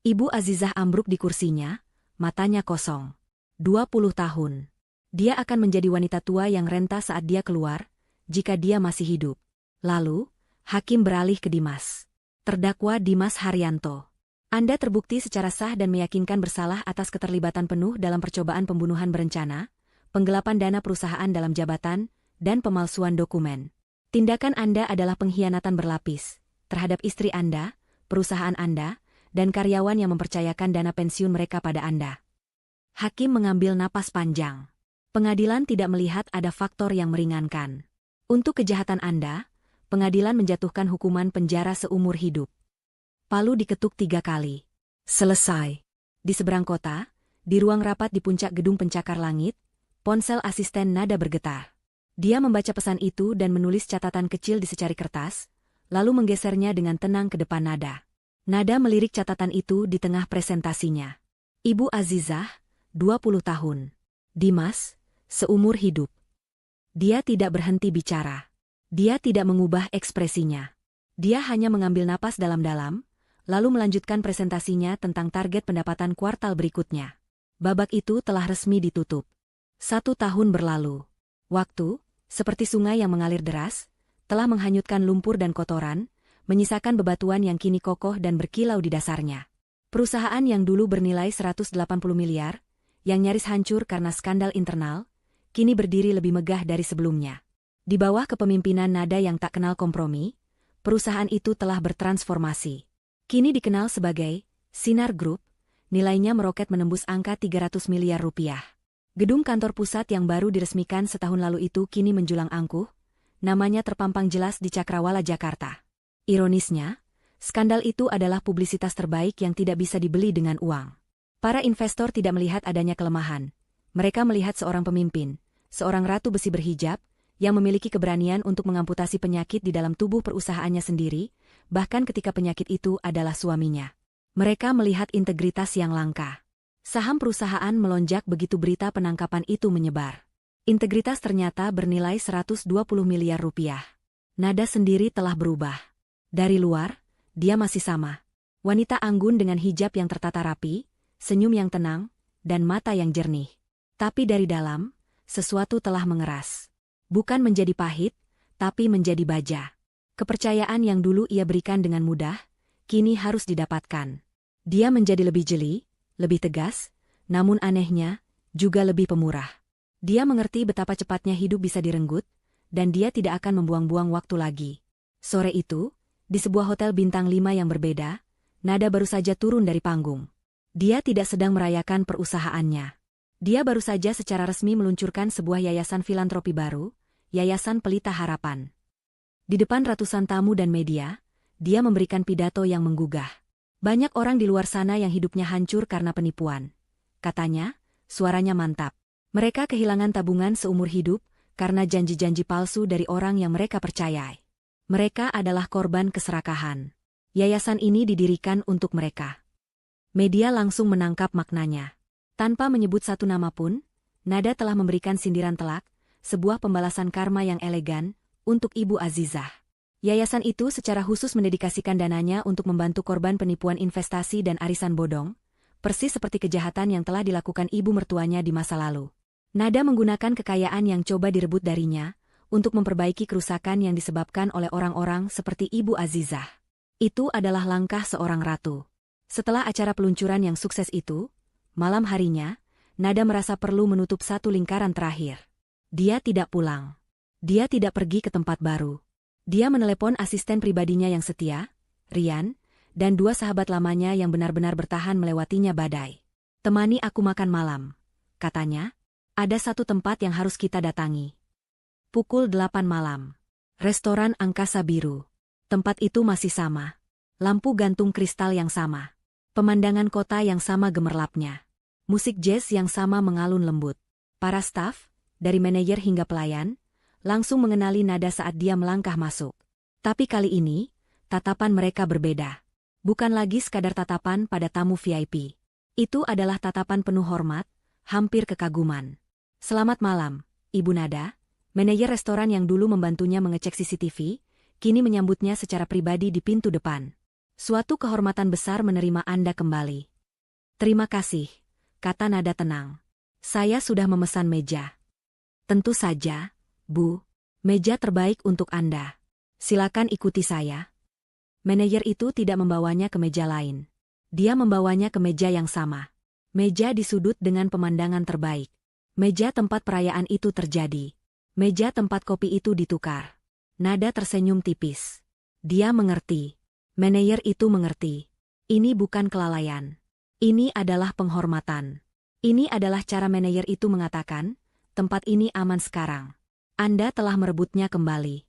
Ibu Azizah ambruk di kursinya, matanya kosong. 20 tahun. Dia akan menjadi wanita tua yang renta saat dia keluar, jika dia masih hidup. Lalu, hakim beralih ke Dimas. Terdakwa Dimas Haryanto. Anda terbukti secara sah dan meyakinkan bersalah atas keterlibatan penuh dalam percobaan pembunuhan berencana, penggelapan dana perusahaan dalam jabatan, dan pemalsuan dokumen. Tindakan Anda adalah pengkhianatan berlapis terhadap istri Anda, perusahaan Anda, dan karyawan yang mempercayakan dana pensiun mereka pada Anda. Hakim mengambil napas panjang. Pengadilan tidak melihat ada faktor yang meringankan. Untuk kejahatan Anda, pengadilan menjatuhkan hukuman penjara seumur hidup. Palu diketuk 3 kali. Selesai. Di seberang kota, di ruang rapat di puncak gedung pencakar langit, ponsel asisten Nada bergetar. Dia membaca pesan itu dan menulis catatan kecil di secari kertas, lalu menggesernya dengan tenang ke depan Nada. Nada melirik catatan itu di tengah presentasinya. Ibu Azizah, 20 tahun. Dimas, seumur hidup. Dia tidak berhenti bicara. Dia tidak mengubah ekspresinya. Dia hanya mengambil napas dalam-dalam, lalu melanjutkan presentasinya tentang target pendapatan kuartal berikutnya. Babak itu telah resmi ditutup. 1 tahun berlalu. Waktu, seperti sungai yang mengalir deras, telah menghanyutkan lumpur dan kotoran, menyisakan bebatuan yang kini kokoh dan berkilau di dasarnya. Perusahaan yang dulu bernilai 180 miliar, yang nyaris hancur karena skandal internal, kini berdiri lebih megah dari sebelumnya. Di bawah kepemimpinan Nada yang tak kenal kompromi, perusahaan itu telah bertransformasi. Kini dikenal sebagai Sinar Group, nilainya meroket menembus angka 300 miliar rupiah. Gedung kantor pusat yang baru diresmikan setahun lalu itu kini menjulang angkuh, namanya terpampang jelas di Cakrawala, Jakarta. Ironisnya, skandal itu adalah publisitas terbaik yang tidak bisa dibeli dengan uang. Para investor tidak melihat adanya kelemahan. Mereka melihat seorang pemimpin, seorang ratu besi berhijab, yang memiliki keberanian untuk mengamputasi penyakit di dalam tubuh perusahaannya sendiri, bahkan ketika penyakit itu adalah suaminya. Mereka melihat integritas yang langka. Saham perusahaan melonjak begitu berita penangkapan itu menyebar. Integritas ternyata bernilai 120 miliar rupiah. Nada sendiri telah berubah. Dari luar, dia masih sama. Wanita anggun dengan hijab yang tertata rapi, senyum yang tenang, dan mata yang jernih. Tapi dari dalam, sesuatu telah mengeras. Bukan menjadi pahit, tapi menjadi baja. Kepercayaan yang dulu ia berikan dengan mudah, kini harus didapatkan. Dia menjadi lebih jeli, lebih tegas, namun anehnya, juga lebih pemurah. Dia mengerti betapa cepatnya hidup bisa direnggut, dan dia tidak akan membuang-buang waktu lagi. Sore itu, di sebuah hotel bintang 5 yang berbeda, Nada baru saja turun dari panggung. Dia tidak sedang merayakan perusahaannya. Dia baru saja secara resmi meluncurkan sebuah yayasan filantropi baru, Yayasan Pelita Harapan. Di depan ratusan tamu dan media, dia memberikan pidato yang menggugah. Banyak orang di luar sana yang hidupnya hancur karena penipuan. Katanya, suaranya mantap. Mereka kehilangan tabungan seumur hidup karena janji-janji palsu dari orang yang mereka percayai. Mereka adalah korban keserakahan. Yayasan ini didirikan untuk mereka. Media langsung menangkap maknanya. Tanpa menyebut satu nama pun, Nada telah memberikan sindiran telak, sebuah pembalasan karma yang elegan, untuk Ibu Azizah. Yayasan itu secara khusus mendedikasikan dananya untuk membantu korban penipuan investasi dan arisan bodong, persis seperti kejahatan yang telah dilakukan ibu mertuanya di masa lalu. Nada menggunakan kekayaan yang coba direbut darinya untuk memperbaiki kerusakan yang disebabkan oleh orang-orang seperti Ibu Azizah. Itu adalah langkah seorang ratu. Setelah acara peluncuran yang sukses itu, malam harinya, Nada merasa perlu menutup satu lingkaran terakhir. Dia tidak pulang. Dia tidak pergi ke tempat baru. Dia menelepon asisten pribadinya yang setia, Rian, dan dua sahabat lamanya yang benar-benar bertahan melewatinya badai. "Temani aku makan malam," katanya. "Ada satu tempat yang harus kita datangi." Pukul 8 malam. Restoran Angkasa Biru. Tempat itu masih sama. Lampu gantung kristal yang sama. Pemandangan kota yang sama gemerlapnya. Musik jazz yang sama mengalun lembut. Para staf, dari manajer hingga pelayan, langsung mengenali Nada saat dia melangkah masuk. Tapi kali ini, tatapan mereka berbeda. Bukan lagi sekadar tatapan pada tamu VIP. Itu adalah tatapan penuh hormat, hampir kekaguman. "Selamat malam, Ibu Nada." Manajer restoran yang dulu membantunya mengecek CCTV, kini menyambutnya secara pribadi di pintu depan. "Suatu kehormatan besar menerima Anda kembali." "Terima kasih," kata Nada tenang. "Saya sudah memesan meja." "Tentu saja, Bu. Meja terbaik untuk Anda. Silakan ikuti saya." Manajer itu tidak membawanya ke meja lain. Dia membawanya ke meja yang sama. Meja di sudut dengan pemandangan terbaik. Meja tempat perayaan itu terjadi. Meja tempat kopi itu ditukar. Nada tersenyum tipis. Dia mengerti. Manajer itu mengerti. Ini bukan kelalaian. Ini adalah penghormatan. Ini adalah cara manajer itu mengatakan, tempat ini aman sekarang. Anda telah merebutnya kembali.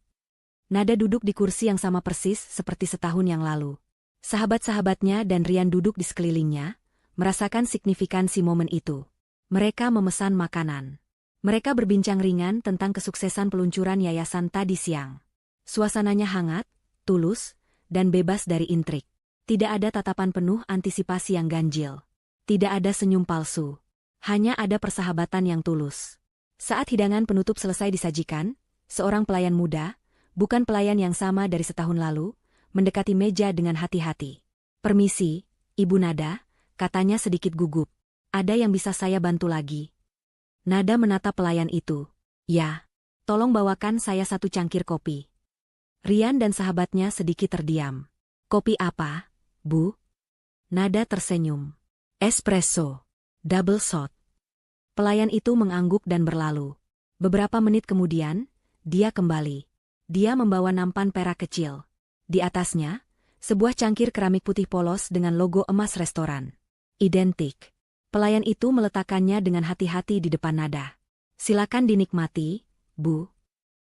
Nada duduk di kursi yang sama persis seperti setahun yang lalu. Sahabat-sahabatnya dan Rian duduk di sekelilingnya, merasakan signifikansi momen itu. Mereka memesan makanan. Mereka berbincang ringan tentang kesuksesan peluncuran yayasan tadi siang. Suasananya hangat, tulus, dan bebas dari intrik. Tidak ada tatapan penuh antisipasi yang ganjil. Tidak ada senyum palsu. Hanya ada persahabatan yang tulus. Saat hidangan penutup selesai disajikan, seorang pelayan muda, bukan pelayan yang sama dari setahun lalu, mendekati meja dengan hati-hati. "Permisi, Ibu Nada," katanya sedikit gugup. "Ada yang bisa saya bantu lagi?" Nada menatap pelayan itu. "Ya, tolong bawakan saya satu cangkir kopi." Rian dan sahabatnya sedikit terdiam. "Kopi apa, Bu?" Nada tersenyum. "Espresso. Double shot." Pelayan itu mengangguk dan berlalu. Beberapa menit kemudian, dia kembali. Dia membawa nampan perak kecil. Di atasnya, sebuah cangkir keramik putih polos dengan logo emas restoran. Identik. Pelayan itu meletakkannya dengan hati-hati di depan Nada. "Silakan dinikmati, Bu."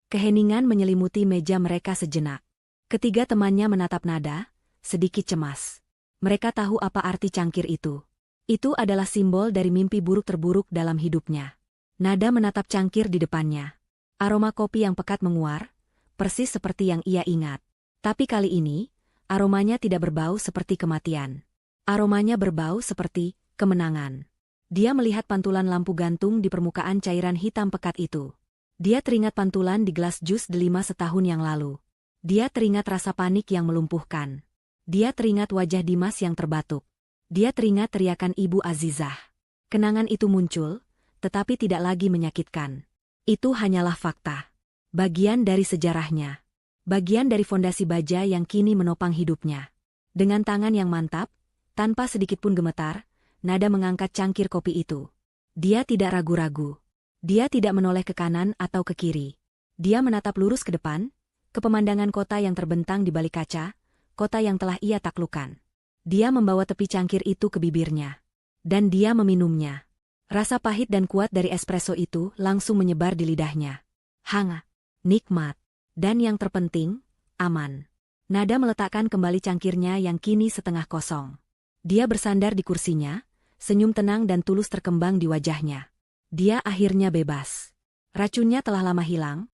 Keheningan menyelimuti meja mereka sejenak. Ketiga temannya menatap Nada, sedikit cemas. Mereka tahu apa arti cangkir itu. Itu adalah simbol dari mimpi buruk terburuk dalam hidupnya. Nada menatap cangkir di depannya. Aroma kopi yang pekat menguar, persis seperti yang ia ingat. Tapi kali ini, aromanya tidak berbau seperti kematian. Aromanya berbau seperti kemenangan. Dia melihat pantulan lampu gantung di permukaan cairan hitam pekat itu. Dia teringat pantulan di gelas jus delima setahun yang lalu. Dia teringat rasa panik yang melumpuhkan. Dia teringat wajah Dimas yang terbatuk. Dia teringat teriakan Ibu Azizah. Kenangan itu muncul, tetapi tidak lagi menyakitkan. Itu hanyalah fakta. Bagian dari sejarahnya. Bagian dari fondasi baja yang kini menopang hidupnya. Dengan tangan yang mantap, tanpa sedikit pun gemetar, Nada mengangkat cangkir kopi itu. Dia tidak ragu-ragu. Dia tidak menoleh ke kanan atau ke kiri. Dia menatap lurus ke depan, ke pemandangan kota yang terbentang di balik kaca, kota yang telah ia taklukkan. Dia membawa tepi cangkir itu ke bibirnya. Dan dia meminumnya. Rasa pahit dan kuat dari espresso itu langsung menyebar di lidahnya. Hangat, nikmat, dan yang terpenting, aman. Nada meletakkan kembali cangkirnya yang kini setengah kosong. Dia bersandar di kursinya, senyum tenang dan tulus terkembang di wajahnya. Dia akhirnya bebas. Racunnya telah lama hilang,